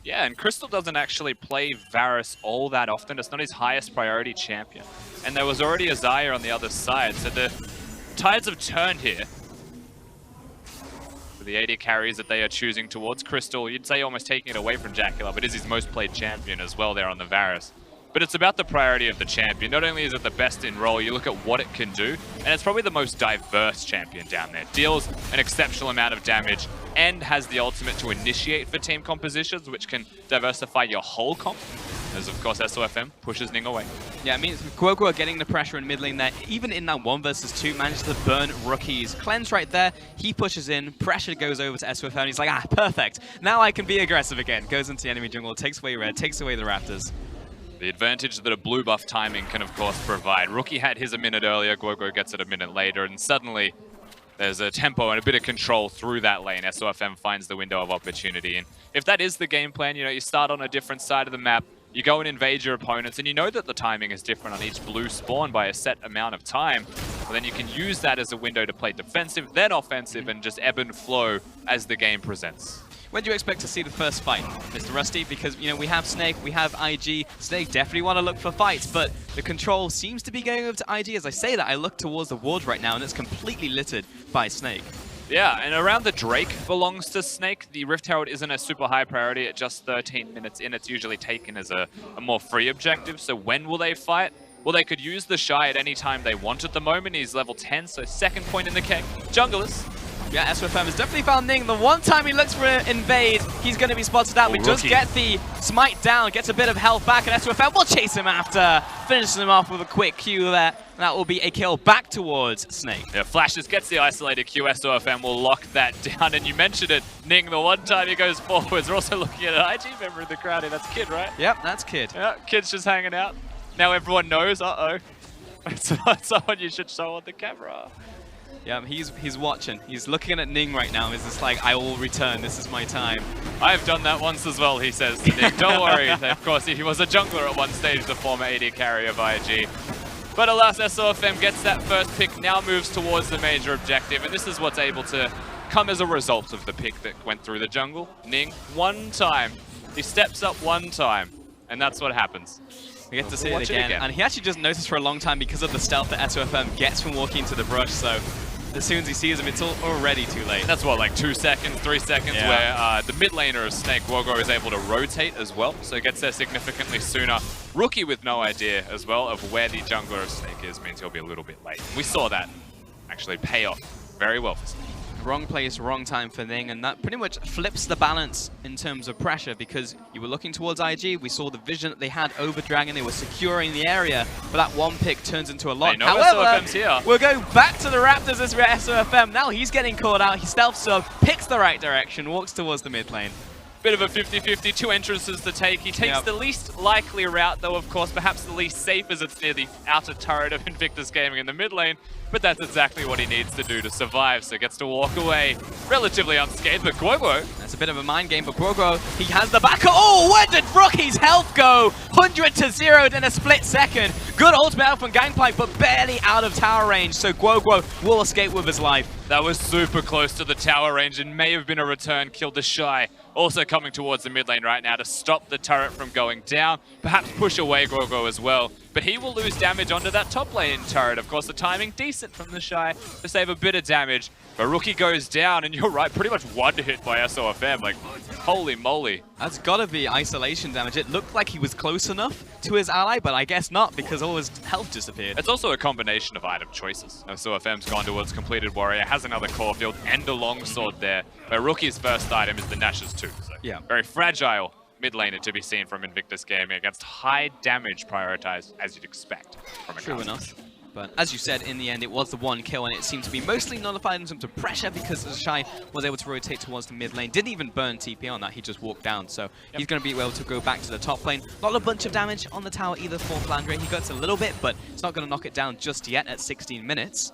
S10: Yeah, and Crystal doesn't actually play Varus all that often. It's not his highest priority champion. And there was already a Xayah on the other side, so the tides have turned here for the AD carries that they are choosing towards Crystal. You'd say almost taking it away from JackeyLove. It is his most played champion as well there on the Varus. But it's about the priority of the champion. Not only is it the best in role, you look at what it can do, and it's probably the most diverse champion down there. Deals an exceptional amount of damage and has the ultimate to initiate for team compositions, which can diversify your whole comp. As of course SofM pushes Ning away.
S9: Yeah, it means Guoguo getting the pressure in mid lane there, even in that 1 versus 2, managed to burn Rookie's cleanse right there. He pushes in, pressure goes over to SofM, and he's like, ah, perfect. Now I can be aggressive again. Goes into the enemy jungle, takes away red, takes away the Raptors.
S10: The advantage that a blue buff timing can of course provide. Rookie had his a minute earlier, Guoguo gets it a minute later, and suddenly there's a tempo and a bit of control through that lane. SofM finds the window of opportunity, and if that is the game plan, you know, you start on a different side of the map, you go and invade your opponents, and you know that the timing is different on each blue spawn by a set amount of time. Well, then you can use that as a window to play defensive, then offensive, and just ebb and flow as the game presents.
S9: When do you expect to see the first fight, Mr. Rusty? Because, you know, we have Snake, we have IG. Snake definitely want to look for fights, but the control seems to be going over to IG. As I say that, I look towards the ward right now, and it's completely littered by Snake.
S10: Yeah, and around the Drake belongs to Snake. The Rift Herald isn't a super high priority at just 13 minutes in. It's usually taken as a more free objective. So when will they fight? Well, they could use TheShy at any time they want at the moment. He's level 10, so second point in the keg. Junglers.
S9: Yeah, SofM has definitely found Ning. The one time he looks for an invade, he's going to be spotted out. We just get the smite down, gets a bit of health back, and SofM will chase him after. Finishes him off with a quick Q there. And that will be a kill back towards Snake.
S10: Yeah, Flashes gets the isolated Q. SofM will lock that down. And you mentioned it, Ning, the one time he goes forwards. We're also looking at an IG member in the crowd here. That's Kid, right?
S9: Yep, that's Kid.
S10: Yeah, Kid's just hanging out. Now everyone knows, uh-oh. It's not someone you should show on the camera.
S9: Yeah, he's watching. He's looking at Ning right now. He's just like, I will return. This is my time.
S10: I've done that once as well, he says to Ning. Don't worry. Of course, he was a jungler at one stage, the former AD carry of IG. But alas, SofM gets that first pick, now moves towards the major objective, and this is what's able to come as a result of the pick that went through the jungle. Ning, one time. He steps up one time, and that's what happens.
S9: We get to see it again. And he actually just noticed for a long time because of the stealth that SofM gets from walking into the brush, so as soon as he sees him, it's already too late.
S10: That's what, like 2 seconds, 3 seconds, where the mid laner of Snake, Guoguo, is able to rotate as well, so he gets there significantly sooner. Rookie with no idea as well of where the jungler of Snake is means he'll be a little bit late. We saw that actually pay off very well for Snake.
S9: Wrong place, wrong time for Ning, and that pretty much flips the balance in terms of pressure, because you were looking towards IG, we saw the vision that they had over Dragon, they were securing the area, but that one pick turns into a lot. However,
S10: SofM's here.
S9: we're going back to the Raptors as we're SofM. Now he's getting caught out, he stealths up, picks the right direction, walks towards the mid lane.
S10: Bit of a 50-50, 2 entrances to take. He takes the least likely route, though, of course, perhaps the least safe, as it's near the outer turret of Invictus Gaming in the mid lane. But that's exactly what he needs to do to survive, so gets to walk away relatively unscathed. But Guoguo,
S9: that's a bit of a mind game, but Guoguo, he has the back. Oh, where did Rookie's health go? 100 to 0 in a split second. Good ultimate out from Gangplank, but barely out of tower range, so Guoguo will escape with his life.
S10: that was super close to the tower range and may have been a return kill. TheShy also coming towards the mid lane right now to stop the turret from going down, perhaps push away Guoguo as well. But he will lose damage onto that top lane turret. Of course, the timing decent from TheShy to save a bit of damage. But Rookie goes down, and you're right, pretty much one hit by SofM. Like, holy moly.
S9: That's gotta be isolation damage. It looked like he was close enough to his ally, but I guess not, because all his health disappeared.
S10: It's also a combination of item choices. SofM's gone towards Completed Warrior, has another Caulfield and a longsword there. But Rookie's first item is the Nash's 2. So
S9: yeah,
S10: very fragile mid laner to be seen from Invictus Gaming against high damage prioritized, as you'd expect from a
S9: True enough. But as you said, in the end, it was the one kill, and it seemed to be mostly nullified in terms of pressure because TheShy was able to rotate towards the mid lane. Didn't even burn TP on that, he just walked down. So he's going to be able to go back to the top lane. Not a bunch of damage on the tower either for Flandre. He gets a little bit, but it's not going to knock it down just yet at 16 minutes.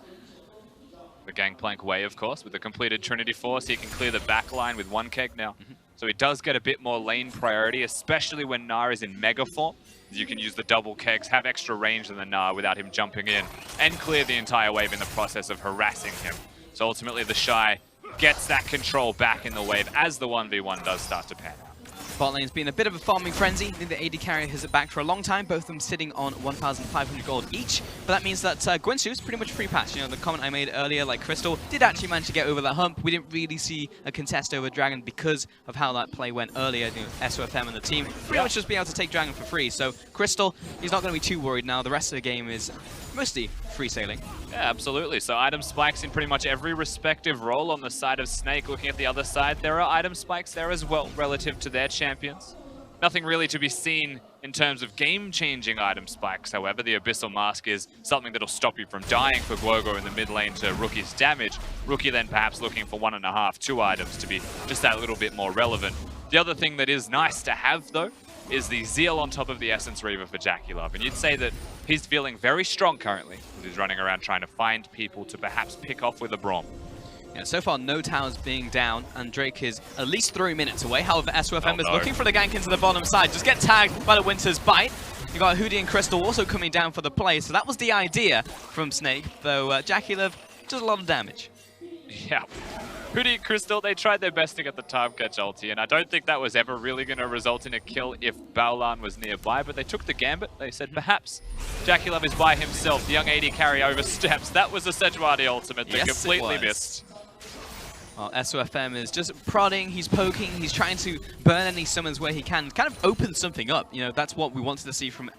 S10: The Gangplank way, of course, with the completed Trinity Force, he can clear the back line with one keg now. So he does get a bit more lane priority, especially when Gnar is in mega form. You can use the double kegs, have extra range than the Gnar without him jumping in, and clear the entire wave in the process of harassing him. So ultimately, TheShy gets that control back in the wave as the 1v1 does start to pan out.
S9: Bot lane's been a bit of a farming frenzy. I think the AD carry has it back for a long time, both of them sitting on 1,500 gold each. But that means that Guinsoo's pretty much free patch. You know, the comment I made earlier, like Crystal, did actually manage to get over that hump. We didn't really see a contest over Dragon because of how that play went earlier. You know, SofM and the team pretty much just be able to take Dragon for free. So Crystal, he's not going to be too worried now. The rest of the game is mostly free sailing.
S10: Yeah, absolutely. So item spikes in pretty much every respective role on the side of Snake. Looking at the other side, there are item spikes there as well relative to their champions. Nothing really to be seen in terms of game-changing item spikes. However, the Abyssal Mask is something that'll stop you from dying for Guoguo in the mid lane to Rookie's damage. Rookie then perhaps looking for 1.5, 2 items to be just that little bit more relevant. The other thing that is nice to have, though, is the Zeal on top of the Essence Reaver for JackeyLove. And you'd say that he's feeling very strong currently, as he's running around trying to find people to perhaps pick off with a Braum.
S9: Yeah, so far, no towers being down, and Drake is at least 3 minutes away. However, SofM is looking for the gank into the bottom side. Just get tagged by the Winter's Bite. You got Hudie and Crystal also coming down for the play, so that was the idea from Snake, though JackeyLove does a lot of damage.
S10: Yeah. Hudie and Crystal, they tried their best to get the Tahm catch ulti, and I don't think that was ever really going to result in a kill if Baolan was nearby, but they took the gambit. They said perhaps JackeyLove is by himself. The young AD carry oversteps. That was a Sejuani ultimate that completely missed.
S9: Well, SofM is just prodding, he's poking, he's trying to burn any summons where he can, kind of open something up. You know, that's what we wanted to see from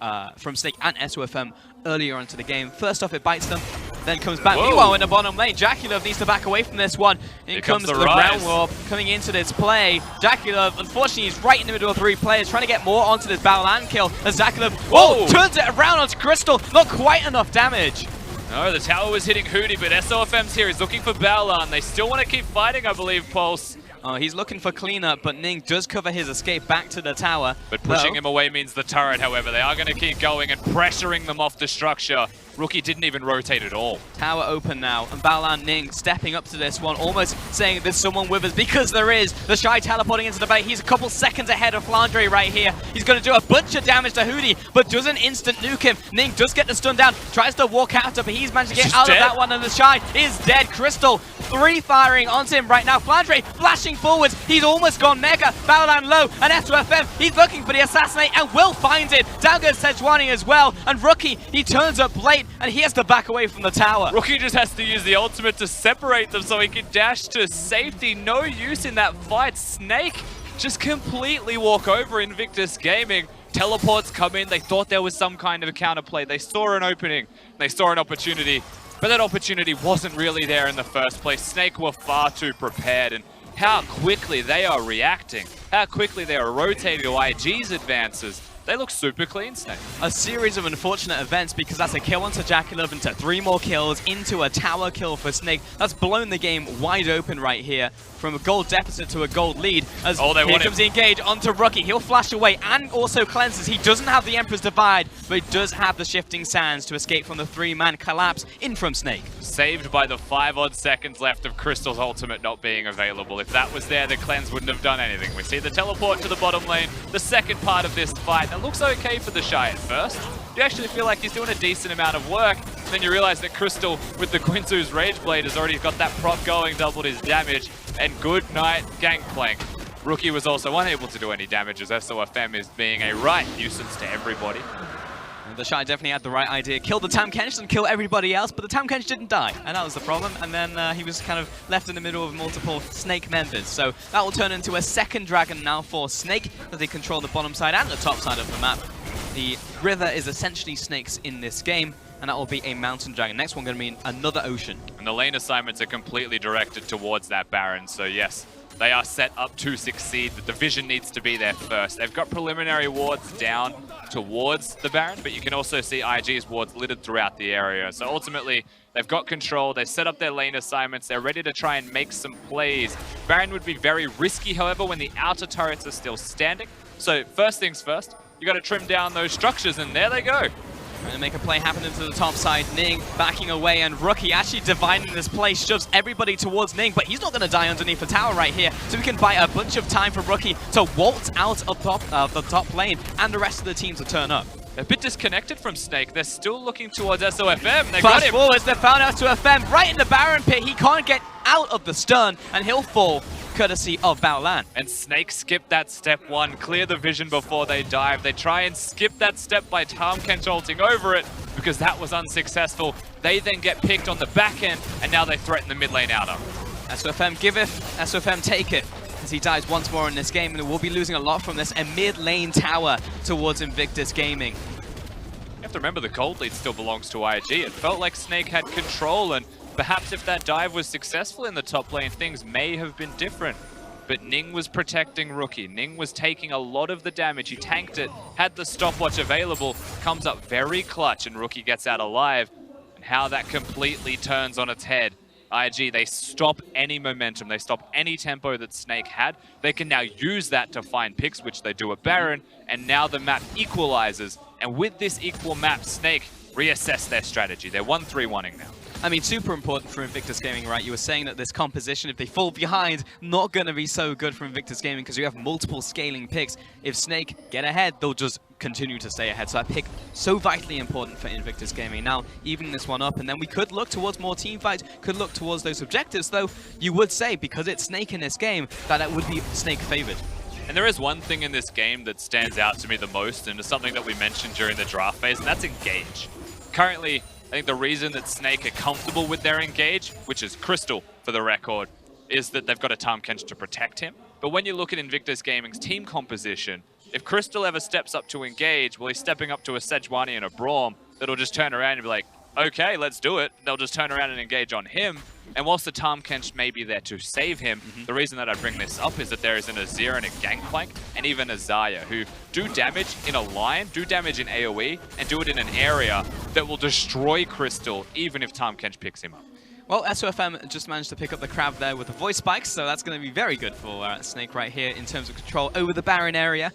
S9: Snake and SofM earlier onto the game. First off, it bites them, then comes back.
S10: Whoa.
S9: Meanwhile, in the bottom lane, JackeyLove needs to back away from this one. Here comes the
S10: Ryze.
S9: Braum Warp coming into this play. JackeyLove, unfortunately, he's right in the middle of 3 players, trying to get more onto this Baolan kill. As JackeyLove, turns it around onto Crystal, not quite enough damage.
S10: No, the tower was hitting Hudie, but SofM's here. He's looking for Baolan. They still want to keep fighting, I believe, Pulse.
S9: Oh, he's looking for cleanup, but Ning does cover his escape back to the tower.
S10: But pushing him away means the turret, however. They are going to keep going and pressuring them off the structure. Rookie didn't even rotate at all.
S9: Tower open now, and Baolan Ning stepping up to this one, almost saying there's someone with us, because there is. TheShy teleporting into the bait. He's a couple seconds ahead of Flandre right here. He's going to do a bunch of damage to Hudie, but doesn't instant nuke him. Ning does get the stun down, tries to walk after, but he's managed to get out of that one, and TheShy is dead. Crystal 3 firing onto him right now. Flandre flashing forwards. He's almost gone mega. Baolan low, and SofM, he's looking for the assassinate and will find it. Down goes Sejuani as well, and Rookie, he turns up late, and he has to back away from the tower.
S10: Rookie just has to use the ultimate to separate them so he can dash to safety. No use in that fight. Snake just completely walk over Invictus Gaming. Teleports come in. They thought there was some kind of a counterplay. They saw an opening. They saw an opportunity. but that opportunity wasn't really there in the first place. Snake were far too prepared, and how quickly they are reacting, how quickly they are rotating to IG's advances. They look super clean, Snake.
S9: A series of unfortunate events, because that's a kill onto JackeyLove, into 3 more kills, into a tower kill for Snake. That's blown the game wide open right here, from a gold deficit to a gold lead. As here comes the engage onto Rookie. He'll flash away and also cleanses. He doesn't have the Emperor's Divide, but he does have the Shifting Sands to escape from the 3-man collapse in from Snake.
S10: Saved by the 5-odd seconds left of Crystal's ultimate not being available. If that was there, the cleanse wouldn't have done anything. We see the teleport to the bottom lane, the second part of this fight. It looks okay for TheShy at first. You actually feel like he's doing a decent amount of work. Then you realize that Crystal, with the Quintu's Rage Blade, has already got that prop going, doubled his damage. And good night, Gangplank. Rookie was also unable to do any damage, as SofM is being a right nuisance to everybody.
S9: TheShy definitely had the right idea. Kill the Tahm Kench and kill everybody else, but the Tahm Kench didn't die, and that was the problem. And then he was kind of left in the middle of multiple Snake members. So that will turn into a second dragon now for Snake, as they control the bottom side and the top side of the map. The river is essentially Snakes in this game, and that will be a mountain dragon. Next one going to be another ocean.
S10: And the lane assignments are completely directed towards that Baron, so yes, they are set up to succeed. The division needs to be there first. They've got preliminary wards down towards the Baron, but you can also see IG's wards littered throughout the area. So ultimately, they've got control. They've set up their lane assignments. They're ready to try and make some plays. Baron would be very risky, however, when the outer turrets are still standing. So first things first, you got to trim down those structures, and there they go.
S9: Trying to make a play happen into the top side. Ning backing away, and Rookie actually divining this play, shoves everybody towards Ning, but he's not going to die underneath the tower right here, so we can buy a bunch of time for Rookie to waltz out of the top lane and the rest of the team to turn up.
S10: They're a bit disconnected from Snake. They're still looking towards SofM. They
S9: got him. Forwards, they found out to FM right in the Baron pit. He can't get out of the stun, and he'll fall courtesy of Baolan.
S10: And Snake skipped that step 1, clear the vision before they dive. They try and skip that step by Tahm Kench ulting over it, because that was unsuccessful. They then get picked on the back end, and now they threaten the mid lane outer.
S9: SofM giveth, SofM taketh, as he dies once more in this game, and we'll be losing a lot from this. A mid lane tower towards Invictus Gaming.
S10: You have to remember the gold lead still belongs to IG. It felt like Snake had control, and perhaps if that dive was successful in the top lane, things may have been different. But Ning was protecting Rookie. Ning was taking a lot of the damage. He tanked it, had the stopwatch available, comes up very clutch, and Rookie gets out alive. And how that completely turns on its head. IG, they stop any momentum. They stop any tempo that Snake had. They can now use that to find picks, which they do at Baron, and now the map equalizes. And with this equal map, Snake reassess their strategy. They're 1-3-1-ing now.
S9: I mean, super important for Invictus Gaming, right? You were saying that this composition, if they fall behind, not going to be so good for Invictus Gaming, because you have multiple scaling picks. If Snake get ahead, they'll just continue to stay ahead. So that pick, so vitally important for Invictus Gaming. Now, evening this one up, and then we could look towards more team fights, could look towards those objectives, though you would say, because it's Snake in this game, that it would be Snake favored.
S10: And there is one thing in this game that stands out to me the most, and it's something that we mentioned during the draft phase, and that's engage. Currently, I think the reason that Snake are comfortable with their engage, which is Crystal for the record, is that they've got a Tahm Kench to protect him. But when you look at Invictus Gaming's team composition, if Crystal ever steps up to engage, well, he's stepping up to a Sejuani and a Braum that'll just turn around and be like, okay, let's do it. They'll just turn around and engage on him. And whilst the Tahm Kench may be there to save him, the reason that I bring this up is that there is an Azir and a Gangplank, and even a Xayah, who do damage in a line, do damage in AoE, and do it in an area that will destroy Crystal, even if Tahm Kench picks him up.
S9: Well, SofM just managed to pick up the crab there with the voice spikes, so that's going to be very good for Snake right here in terms of control over the Baron area.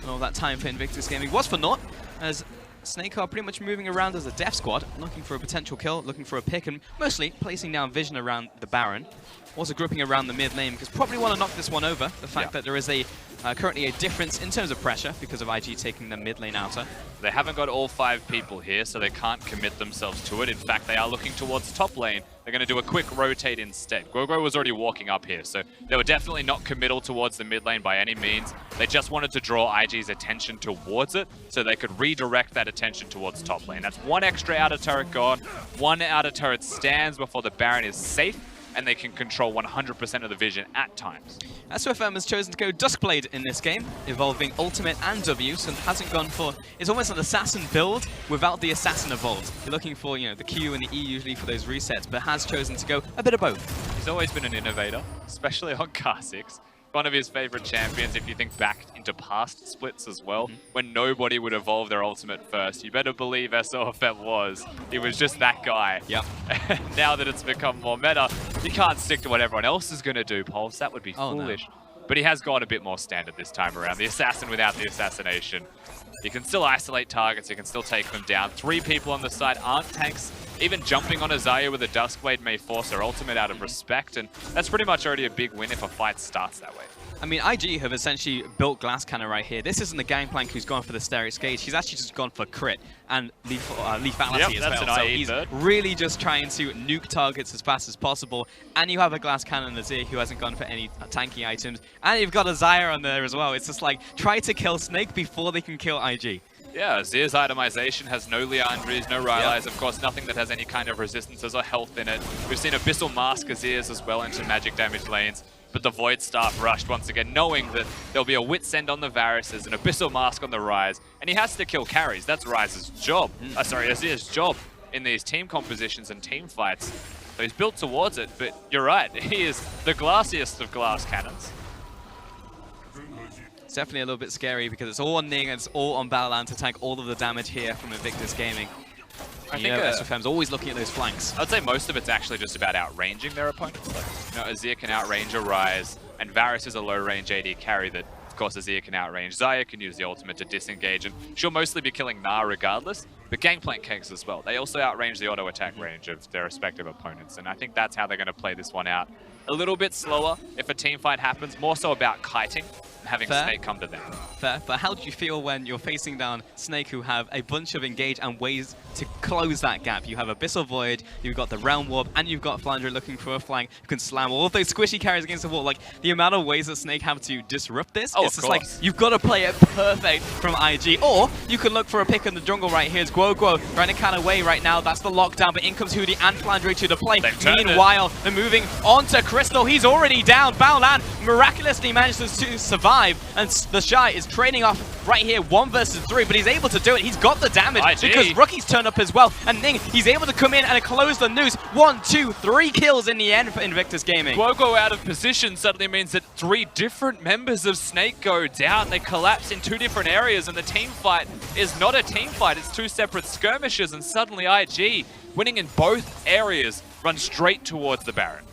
S9: And all that time for Invictus Gaming was for naught, as Snake are pretty much moving around as a death squad, looking for a potential kill, looking for a pick, and mostly placing down vision around the Baron. Also grouping around the mid lane, because probably want to knock this one over. The fact that there is currently a difference in terms of pressure because of IG taking the mid lane outer.
S10: They haven't got all 5 people here, so they can't commit themselves to it. In fact, they are looking towards top lane. They're going to do a quick rotate instead. Guoguo was already walking up here, so they were definitely not committal towards the mid lane by any means. They just wanted to draw IG's attention towards it, so they could redirect that attention towards top lane. That's 1 extra outer turret gone. 1 outer turret stands before the Baron is safe. and they can control 100% of the vision at times.
S9: SofM has chosen to go Duskblade in this game, evolving Ultimate and W, so hasn't gone for... It's almost an Assassin build without the Assassin evolved. You're looking for, you know, the Q and the E usually for those resets, but has chosen to go a bit of both.
S10: He's always been an innovator, especially on Kha'Zix. One of his favorite champions, if you think back into past splits as well, when nobody would evolve their ultimate first. You better believe SofM was. He was just that guy.
S9: Yep.
S10: Now that it's become more meta, you can't stick to what everyone else is going to do, Pulse. That would be foolish. No. But he has gone a bit more standard this time around. The assassin without the assassination. You can still isolate targets, you can still take them down. 3 people on the side aren't tanks. Even jumping on a Xayah with a Duskblade may force her ultimate out of respect, and that's pretty much already a big win if a fight starts that way.
S9: I mean, IG have essentially built Glass Cannon right here. This isn't the Gangplank who's gone for the Steric Gauge. He's actually just gone for crit and lethality as well. So he's really just trying to nuke targets as fast as possible. And you have a Glass Cannon Azir who hasn't gone for any tanky items. And you've got a Xayah on there as well. It's just like, try to kill Snake before they can kill IG.
S10: Yeah, Azir's itemization has no Liandry's, no Ryze, of course, nothing that has any kind of resistances or health in it. We've seen Abyssal Mask Azir's as well into magic damage lanes. But the Void Staff rushed once again, knowing that there'll be a Wit Send on the Varuses, an Abyssal Mask on the Ryze, and he has to kill carries. That's Ryze's job. Azir's job in these team compositions and team fights. So he's built towards it, but you're right, he is the glassiest of glass cannons.
S9: It's definitely a little bit scary because it's all on Ning and it's all on Baolan to tank all of the damage here from Invictus Gaming. I think SofM's always looking at those flanks.
S10: I'd say most of it's actually just about outranging their opponents. Like, you know, Azir can outrange a Ryze, and Varus is a low-range AD carry that, of course, Azir can outrange. Xayah can use the ultimate to disengage, and she'll mostly be killing Gnar regardless, but Gangplank Kench as well. They also outrange the auto-attack range of their respective opponents, and I think that's how they're going to play this one out. A little bit slower if a team fight happens, more so about kiting and having Snake come to them.
S9: Fair, but how do you feel when you're facing down Snake who have a bunch of engage and ways to close that gap? You have Abyssal Void, you've got the Realm Warp, and you've got Flandre looking for a flank who can slam all of those squishy carries against the wall. Like, the amount of ways that Snake have to disrupt this, it's just like, you've got to play it perfect from IG. Or you can look for a pick in the jungle right here. It's Guoguo trying to cut away right now. That's the lockdown, but in comes Hudie and Flandre to the play. Meanwhile, they're moving on to Crystal. He's already down. Baolan miraculously manages to survive, and TheShy is trading off right here, 1 versus 3, but he's able to do it. He's got the damage because Rookie's turned up as well, and Ning, he's able to come in and close the noose. 1, 2, 3 kills in the end for Invictus Gaming.
S10: Guoguo out of position suddenly means that 3 different members of Snake go down. They collapse in 2 different areas, and the team fight is not a team fight. It's 2 separate skirmishes, and suddenly IG, winning in both areas, runs straight towards the Baron.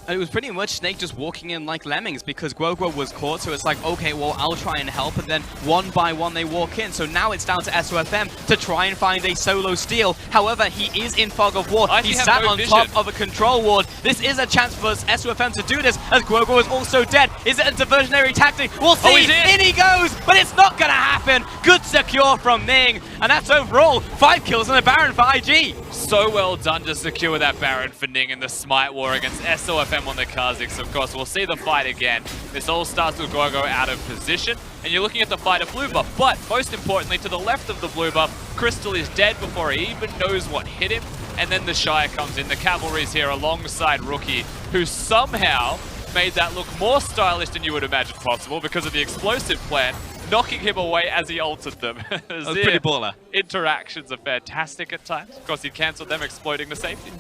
S9: And it was pretty much Snake just walking in like lemmings because Guoguo was caught, so it's like, okay, well, I'll try and help, and then one by one they walk in. So now it's down to SofM to try and find a solo steal. However, he is in Fog of War. He sat on top of a control ward. This is a chance for SofM to do this, as Guoguo is also dead. Is it a diversionary tactic? We'll see. In he goes, but it's not going to happen. Good secure from Ning, and that's overall 5 kills on a Baron for IG.
S10: So well done to secure that Baron for Ning in the Smite War against SofM on the Kha'Zix. Of course, we'll see the fight again. This all starts with Guoguo out of position, and you're looking at the fight of blue buff. But most importantly, to the left of the blue buff, Crystal is dead before he even knows what hit him. And then TheShy comes in. The Cavalry's here alongside Rookie, who somehow made that look more stylish than you would imagine possible because of the explosive plan, knocking him away as he altered them.
S9: That was pretty baller.
S10: Interactions are fantastic at times. Of course, he cancelled them, exploding the safety.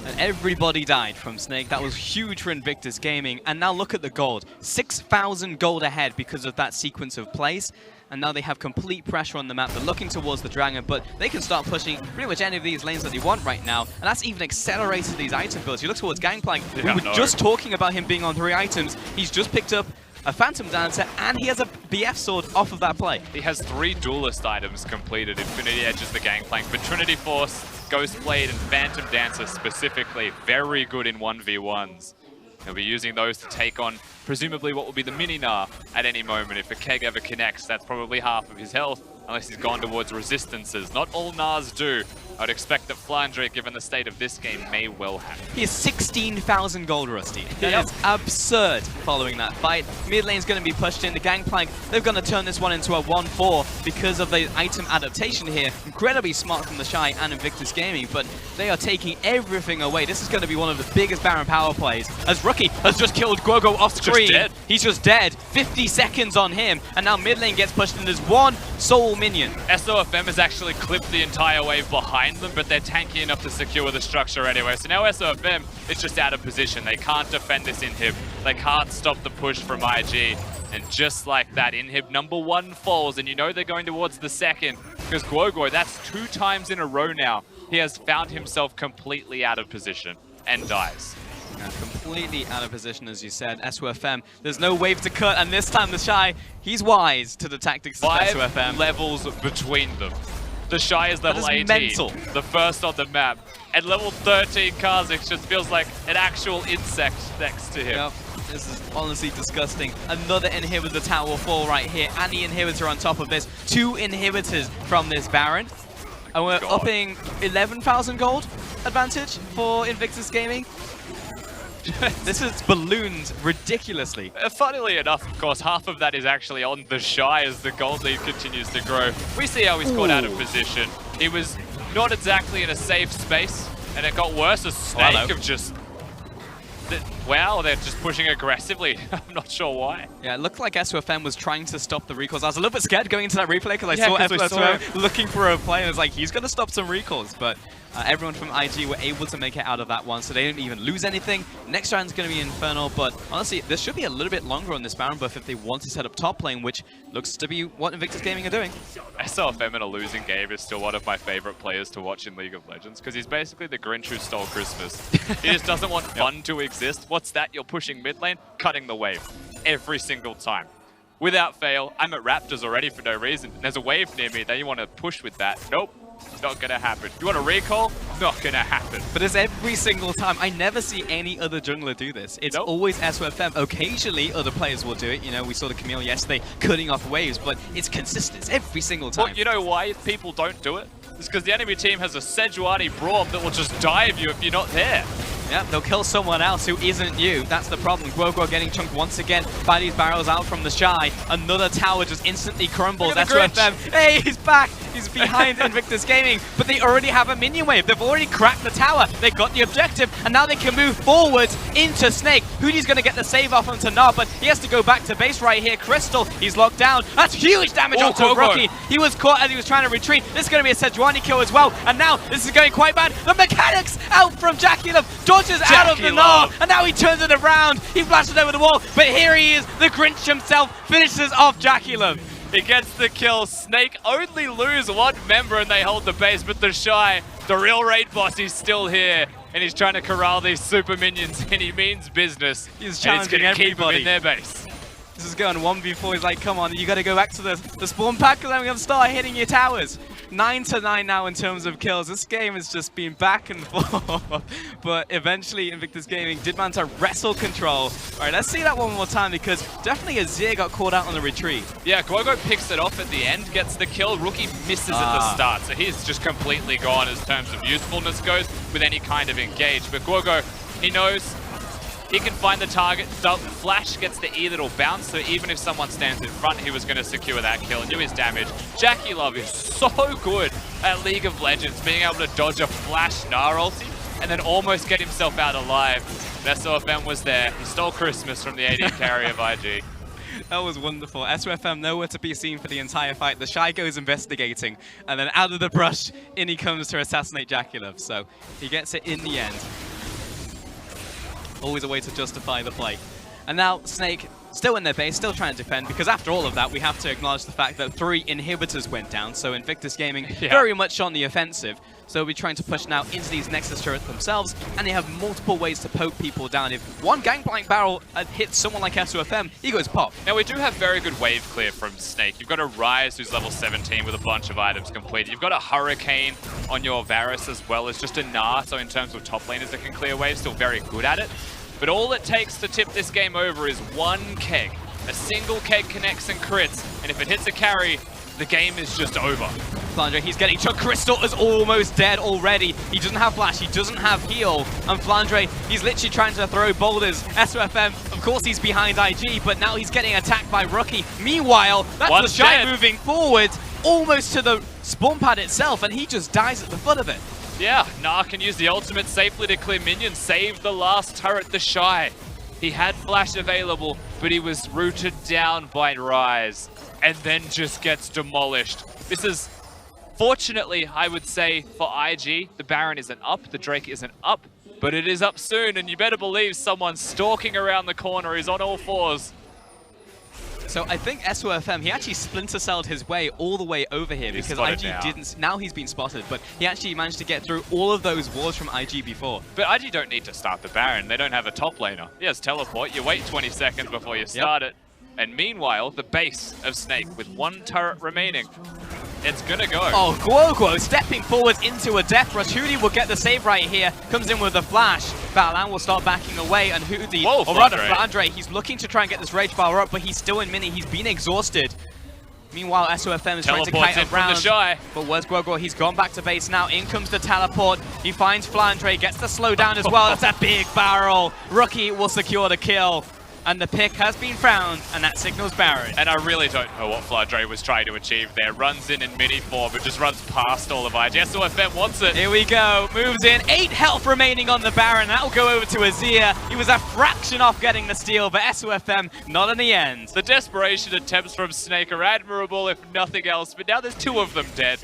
S9: And everybody died from Snake. That was huge for Invictus Gaming. And now look at the gold. 6,000 gold ahead because of that sequence of plays. And now they have complete pressure on the map. They're looking towards the Dragon, but they can start pushing pretty much any of these lanes that they want right now. And that's even accelerated these item builds. You look towards Gangplank. We were just talking about him being on 3 items. He's just picked up a Phantom Dancer, and he has a BF sword off of that play.
S10: He has 3 duelist items completed. Infinity Edge is the Gangplank, but Trinity Force, Ghost Blade, and Phantom Dancer specifically, very good in 1v1s. He'll be using those to take on presumably what will be the mini Gnar at any moment. If a keg ever connects, that's probably half of his health. unless he's gone towards resistances. Not all Gnars do. I'd expect that Flandre, given the state of this game, may well have.
S9: He has 16,000 gold, Rusty. That is absurd following that fight. Mid lane's going to be pushed in. The Gangplank, they're going to turn this one into a 1-4 because of the item adaptation here. Incredibly smart from TheShy and Invictus Gaming, but they are taking everything away. This is going to be one of the biggest Baron power plays, as Rookie has just killed Guoguo off screen. He's just dead. 50 seconds on him, and now mid lane gets pushed in. There's one soul minion.
S10: SofM has actually clipped the entire wave behind them, but they're tanky enough to secure the structure anyway. So now SofM is just out of position. They can't defend this inhib. They can't stop the push from IG. And just like that, inhib number 1 falls, and you know they're going towards the second, because Guoguo, that's 2 times in a row now. He has found himself completely out of position and dies.
S9: Completely out of position, as you said. SofM, there's no wave to cut, and this time TheShy, he's wise to the tactics of SofM.
S10: 5 levels between them. TheShy is level 18,
S9: mental.
S10: The first on the map. And level 13 Kha'Zix just feels like an actual insect next to him.
S9: Yep. This is honestly disgusting. Another inhibitor tower fall right here, and the inhibitor on top of this. 2 inhibitors from this Baron. And we're upping 11,000 gold advantage for Invictus Gaming. This is ballooned ridiculously.
S10: Funnily enough, of course, half of that is actually on TheShy as the gold lead continues to grow. We see how he's caught out of position. He was not exactly in a safe space, and it got worse as Snake of just... Wow, they're just pushing aggressively. I'm not sure why.
S9: Yeah, it looked like SofM was trying to stop the recalls. I was a little bit scared going into that replay because I saw SofM looking for a play, and it's like, he's going to stop some recalls. But everyone from IG were able to make it out of that one, so they didn't even lose anything. Next round's going to be Infernal, but honestly, this should be a little bit longer on this Baron buff if they want to set up top lane, which looks to be what Invictus Gaming are doing.
S10: SofM in a losing game is still one of my favorite players to watch in League of Legends, because he's basically the Grinch who stole Christmas. He just doesn't want fun to exist. What's that? You're pushing mid lane, cutting the wave every single time. Without fail, I'm at Raptors already for no reason. There's a wave near me, then you want to push with that. Nope. It's not gonna happen. You want a recall? Not gonna happen.
S9: But it's every single time. I never see any other jungler do this. It's always SofM. Occasionally, other players will do it. You know, we saw the Camille yesterday cutting off waves, but it's consistent. It's every single time.
S10: Well, you know why people don't do it? It's because the enemy team has a Sejuani Braum that will just dive you if you're not there.
S9: Yeah, they'll kill someone else who isn't you. That's the problem. Guoguo getting chunked once again by these barrels out from TheShy. Another tower just instantly crumbles. SofM, hey, he's back. He's behind Invictus Gaming, but they already have a minion wave. They've already cracked the tower. They got the objective, and now they can move forwards into Snake. Hudie's going to get the save off onto Gnar, but he has to go back to base right here. Crystal, he's locked down. That's huge damage onto Rookie. He was caught as he was trying to retreat. This is going to be a Sejuani kill as well, and now this is going quite bad. The mechanics out from JackeyLove, dodges out of the Gnar, and now he turns it around. He flashes over the wall, but here he is. The Grinch himself finishes off JackeyLove.
S10: He gets the kill. Snake only lose 1 member and they hold the base, but TheShy, the real raid boss, he's still here. And he's trying to corral these super minions, and he means business.
S9: He's challenging everybody.
S10: Keep them in their base.
S9: This is going 1v4. He's like, come on, you got to go back to the spawn pack because I'm going to start hitting your towers. 9-9 now in terms of kills. This game has just been back and forth. But eventually, Invictus Gaming did manage to wrestle control. All right, let's see that one more time because definitely Azir got caught out on the retreat.
S10: Yeah, Guoguo picks it off at the end, gets the kill. Rookie misses at the start, so he's just completely gone as terms of usefulness goes with any kind of engage. But Guoguo, he knows he can find the target. Flash gets the E that'll bounce, so even if someone stands in front, he was going to secure that kill and do his damage. JackeyLove is so good at League of Legends, being able to dodge a Flash Gnar ulti and then almost get himself out alive. SofM was there. He stole Christmas from the AD carry of IG.
S9: That was wonderful. SofM nowhere to be seen for the entire fight. TheShy goes investigating, and then out of the brush, in he comes to assassinate JackeyLove. So he gets it in the end. Always a way to justify the play. And now Snake still in their base, still trying to defend, because after all of that, we have to acknowledge the fact that 3 inhibitors went down, so Invictus Gaming very much on the offensive. So they'll be trying to push now into these Nexus turrets themselves, and they have multiple ways to poke people down. If one Gangplank barrel hits someone like SofM, he goes pop.
S10: Now we do have very good wave clear from Snake. You've got a Ryze who's level 17 with a bunch of items completed. You've got a Hurricane on your Varus as well as just a Gnar, so in terms of top laners that can clear waves, still very good at it. But all it takes to tip this game over is 1 keg. A single keg connects and crits, and if it hits a carry, the game is just over.
S9: Flandre, he's getting Chuck. Crystal is almost dead already. He doesn't have flash, he doesn't have heal. And Flandre, he's literally trying to throw boulders. SofM, of course he's behind IG, but now he's getting attacked by Rookie. Meanwhile, that's TheShy moving forward, almost to the spawn pad itself, and he just dies at the foot of it.
S10: Yeah, Gnar can use the ultimate safely to clear minions, save the last turret, TheShy. He had flash available, but he was rooted down by Ryze, and then just gets demolished. This is, fortunately, I would say, for IG, the Baron isn't up, the Drake isn't up, but it is up soon, and you better believe someone's stalking around the corner. He's on all fours.
S9: So I think SofM, he actually splinter celled his way all the way over here because IG didn't. Now he's been spotted, but he actually managed to get through all of those walls from IG before.
S10: But IG don't need to start the Baron. They don't have a top laner. He has teleport. You wait 20 seconds before you start it. And meanwhile, the base of Snake with one turret remaining. It's gonna go.
S9: Oh, Guoguo stepping forward into a death rush. Hudie will get the save right here. Comes in with a flash. Baolan will start backing away, and Hudie, or rather Flandre, he's looking to try and get this rage power up, but he's still in mini. He's been exhausted. Meanwhile, SofM is trying to kite around.
S10: TheShy.
S9: But where's Guoguo? He's gone back to base now. In comes the teleport. He finds Flandre, gets the slow down as well. That's a big barrel. Rookie will secure the kill. And the pick has been found, and that signals Baron.
S10: And I really don't know what Flandre was trying to achieve there. Runs in mini form, but just runs past all of IG. SofM wants it.
S9: Here we go. Moves in. 8 health remaining on the Baron. That will go over to Azir. He was a fraction off getting the steal, but SofM not in the end.
S10: The desperation attempts from Snake are admirable, if nothing else, but now there's 2 of them dead.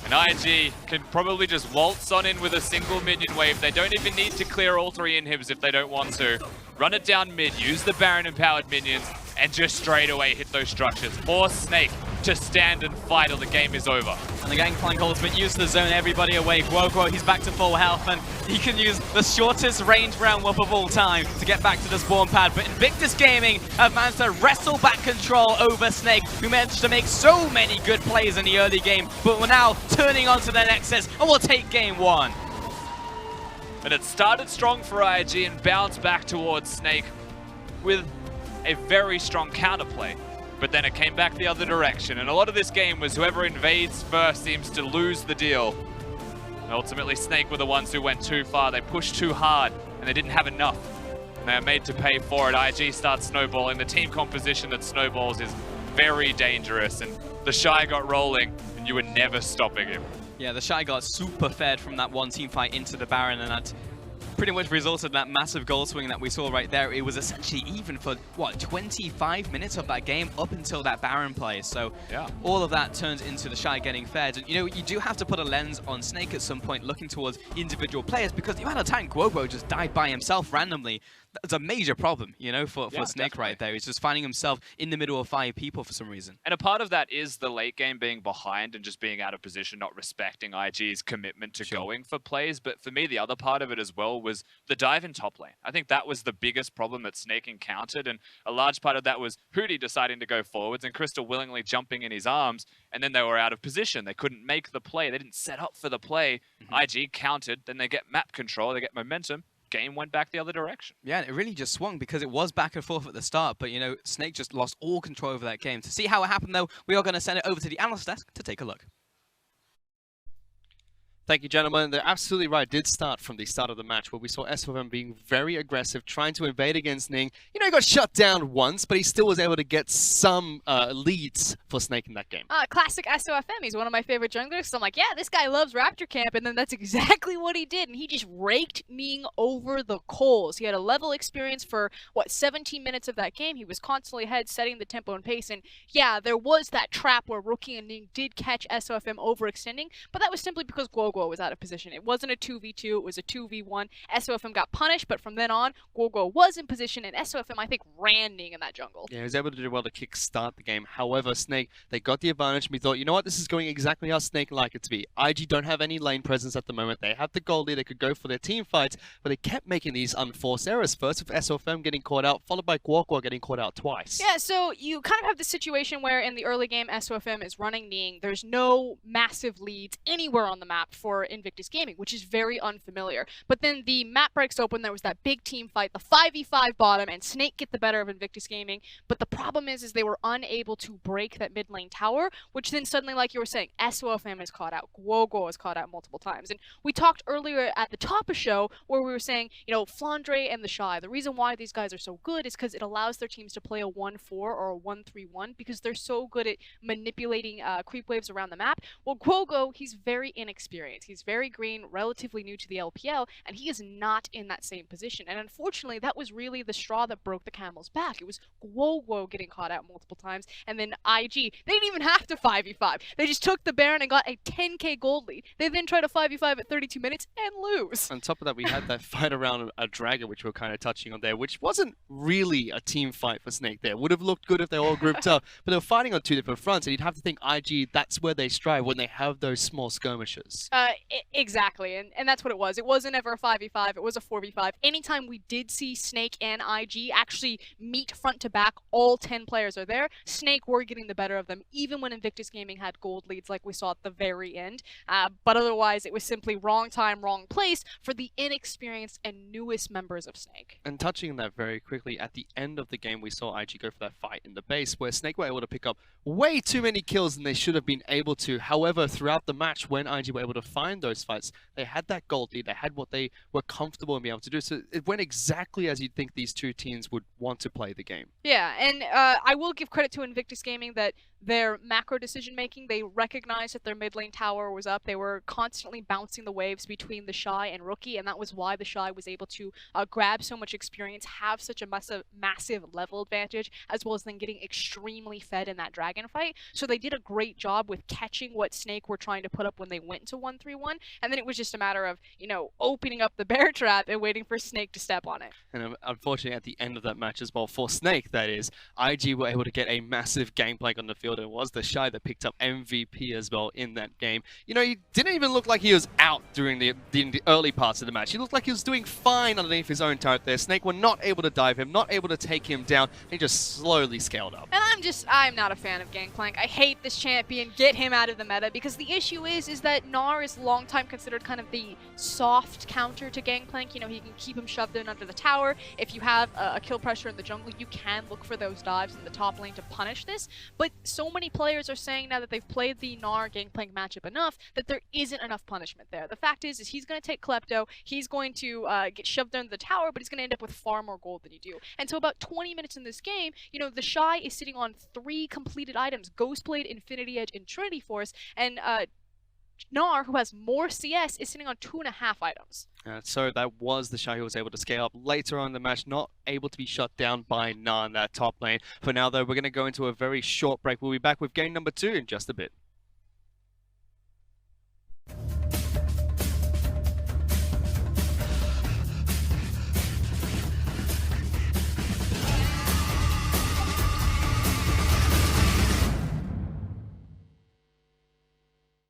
S10: And IG can probably just waltz on in with a single minion wave. They don't even need to clear all 3 inhibs if they don't want to. Run it down mid, use the Baron-empowered minions, and just straight away hit those structures. Force Snake to stand and fight or the game is over.
S9: And the Gangplank ultimate used to zone everybody away. Guoguo, he's back to full health, and he can use the shortest range round whoop of all time to get back to the spawn pad. But Invictus Gaming have managed to wrestle back control over Snake, who managed to make so many good plays in the early game, but we're now turning onto their Nexus, and we'll take game 1.
S10: And it started strong for IG and bounced back towards Snake with a very strong counterplay. But then it came back the other direction. And a lot of this game was whoever invades first seems to lose the deal. And ultimately, Snake were the ones who went too far. They pushed too hard and they didn't have enough. And they are made to pay for it. IG starts snowballing. The team composition that snowballs is very dangerous. And TheShy got rolling and you were never stopping him.
S9: Yeah, TheShy got super fed from that one team fight into the Baron, and that pretty much resulted in that massive goal swing that we saw right there. It was essentially even for, what, 25 minutes of that game up until that Baron play. So yeah, all of that turns into TheShy getting fed. And, you know, you do have to put a lens on Snake at some point, looking towards individual players, because the amount of time Guoguo just died by himself randomly, that's a major problem, you know, for Snake definitely. Right there. He's just finding himself in the middle of 5 people for some reason.
S10: And a part of that is the late game being behind and just being out of position, not respecting IG's commitment to going for plays. But for me, the other part of it as well was the dive in top lane. I think that was the biggest problem that Snake encountered. And a large part of that was Hudie deciding to go forwards and Crystal willingly jumping in his arms. And then they were out of position. They couldn't make the play. They didn't set up for the play. IG countered. Then they get map control. They get momentum. Game went back the other direction.
S9: Yeah, it really just swung because it was back and forth at the start, but, you know, Snake just lost all control over that game. To see how it happened, though, we are going to send it over to the analyst desk to take a look.
S11: Thank you, gentlemen. They're absolutely right. It did start from the start of the match where we saw SofM being very aggressive, trying to invade against Ning. You know, he got shut down once, but he still was able to get some leads for Snake in that game.
S8: Classic SofM. He's one of my favorite junglers. So I'm like, yeah, this guy loves Raptor Camp. And then that's exactly what he did. And he just raked Ning over the coals. He had a level experience for, what, 17 minutes of that game. He was constantly ahead, setting the tempo and pace. And yeah, there was that trap where Rookie and Ning did catch SofM overextending, but that was simply because Guoguo was out of position. It wasn't a 2v2, it was a 2v1. SofM got punished, but from then on, Guoguo was in position, and SofM, I think, ran Ning in that jungle.
S11: Yeah, he was able to do well to kick-start the game. However, Snake, they got the advantage, and we thought, you know what, this is going exactly how Snake like it to be. IG don't have any lane presence at the moment. They have the goalie, they could go for their team fights, but they kept making these unforced errors. First with SofM getting caught out, followed by Guoguo getting caught out twice.
S8: Yeah, so you kind of have the situation where in the early game, SofM is running Ning. There's no massive leads anywhere on the map for for Invictus Gaming, which is very unfamiliar. But then the map breaks open, there was that big team fight, the 5v5 bottom, and Snake get the better of Invictus Gaming. But the problem is they were unable to break that mid lane tower, which then suddenly, like you were saying, SofM is caught out, Guoguo is caught out multiple times. And we talked earlier at the top of the show where we were saying, you know, Flandre and TheShy, the reason why these guys are so good is because it allows their teams to play a 1-4 or a 1-3-1 because they're so good at manipulating creep waves around the map. Well, Guoguo, he's very inexperienced. He's very green, relatively new to the LPL, and he is not in that same position. And unfortunately, that was really the straw that broke the camel's back. It was Guoguo getting caught out multiple times, and then IG, they didn't even have to 5v5. They just took the Baron and got a 10k gold lead. They then tried to 5v5 at 32 minutes and lose.
S11: On top of that, we had that fight around a dragon, which we were kind of touching on there, which wasn't really a team fight for Snake there. Would have looked good if they all grouped up, but they were fighting on two different fronts, and you'd have to think IG, that's where they strive when they have those small skirmishes.
S8: Exactly, and that's what it was. It wasn't ever a 5v5, it was a 4v5. Anytime we did see Snake and IG actually meet front to back, all 10 players are there, Snake were getting the better of them, even when Invictus Gaming had gold leads like we saw at the very end. But otherwise, it was simply wrong time, wrong place for the inexperienced and newest members of Snake.
S11: And touching on that very quickly, at the end of the game, we saw IG go for that fight in the base, where Snake were able to pick up way too many kills than they should have been able to. However, throughout the match, when IG were able to find those fights, they had that gold lead, they had what they were comfortable in being able to do. So it went exactly as you'd think these two teams would want to play the game.
S8: Yeah, and I will give credit to Invictus Gaming that their macro decision making, they recognized that their mid lane tower was up. They were constantly bouncing the waves between TheShy and Rookie, and that was why TheShy was able to grab so much experience, have such a massive level advantage, as well as then getting extremely fed in that dragon fight. So they did a great job with catching what Snake were trying to put up when they went to 1-3-1, and then it was just a matter of, you know, opening up the bear trap and waiting for Snake to step on it.
S11: And unfortunately, at the end of that match as well, for Snake, that is, IG were able to get a massive Gangplank on the field. It was TheShy that picked up MVP as well in that game. You know, he didn't even look like he was out during the early parts of the match. He looked like he was doing fine underneath his own turret there. Snake were not able to dive him, not able to take him down. He just slowly scaled up.
S8: And I'm not a fan of Gangplank. I hate this champion. Get him out of the meta, because the issue is that Gnar is long time considered kind of the soft counter to Gangplank. You know, he can keep him shoved in under the tower. If you have a kill pressure in the jungle, you can look for those dives in the top lane to punish this. But so many players are saying now that they've played the Gnar Gangplank matchup enough that there isn't enough punishment there. The fact is he's going to take Klepto, he's going to get shoved under the tower, but he's going to end up with far more gold than you do. And so about 20 minutes in this game, you know, TheShy is sitting on 3 completed items: Ghostblade, Infinity Edge, and Trinity Force, and Gnar, who has more CS, is sitting on 2.5 items.
S11: So that was TheShy who was able to scale up later on in the match, not able to be shut down by Gnar in that top lane. For now, though, we're going to go into a very short break. We'll be back with game number 2 in just a bit.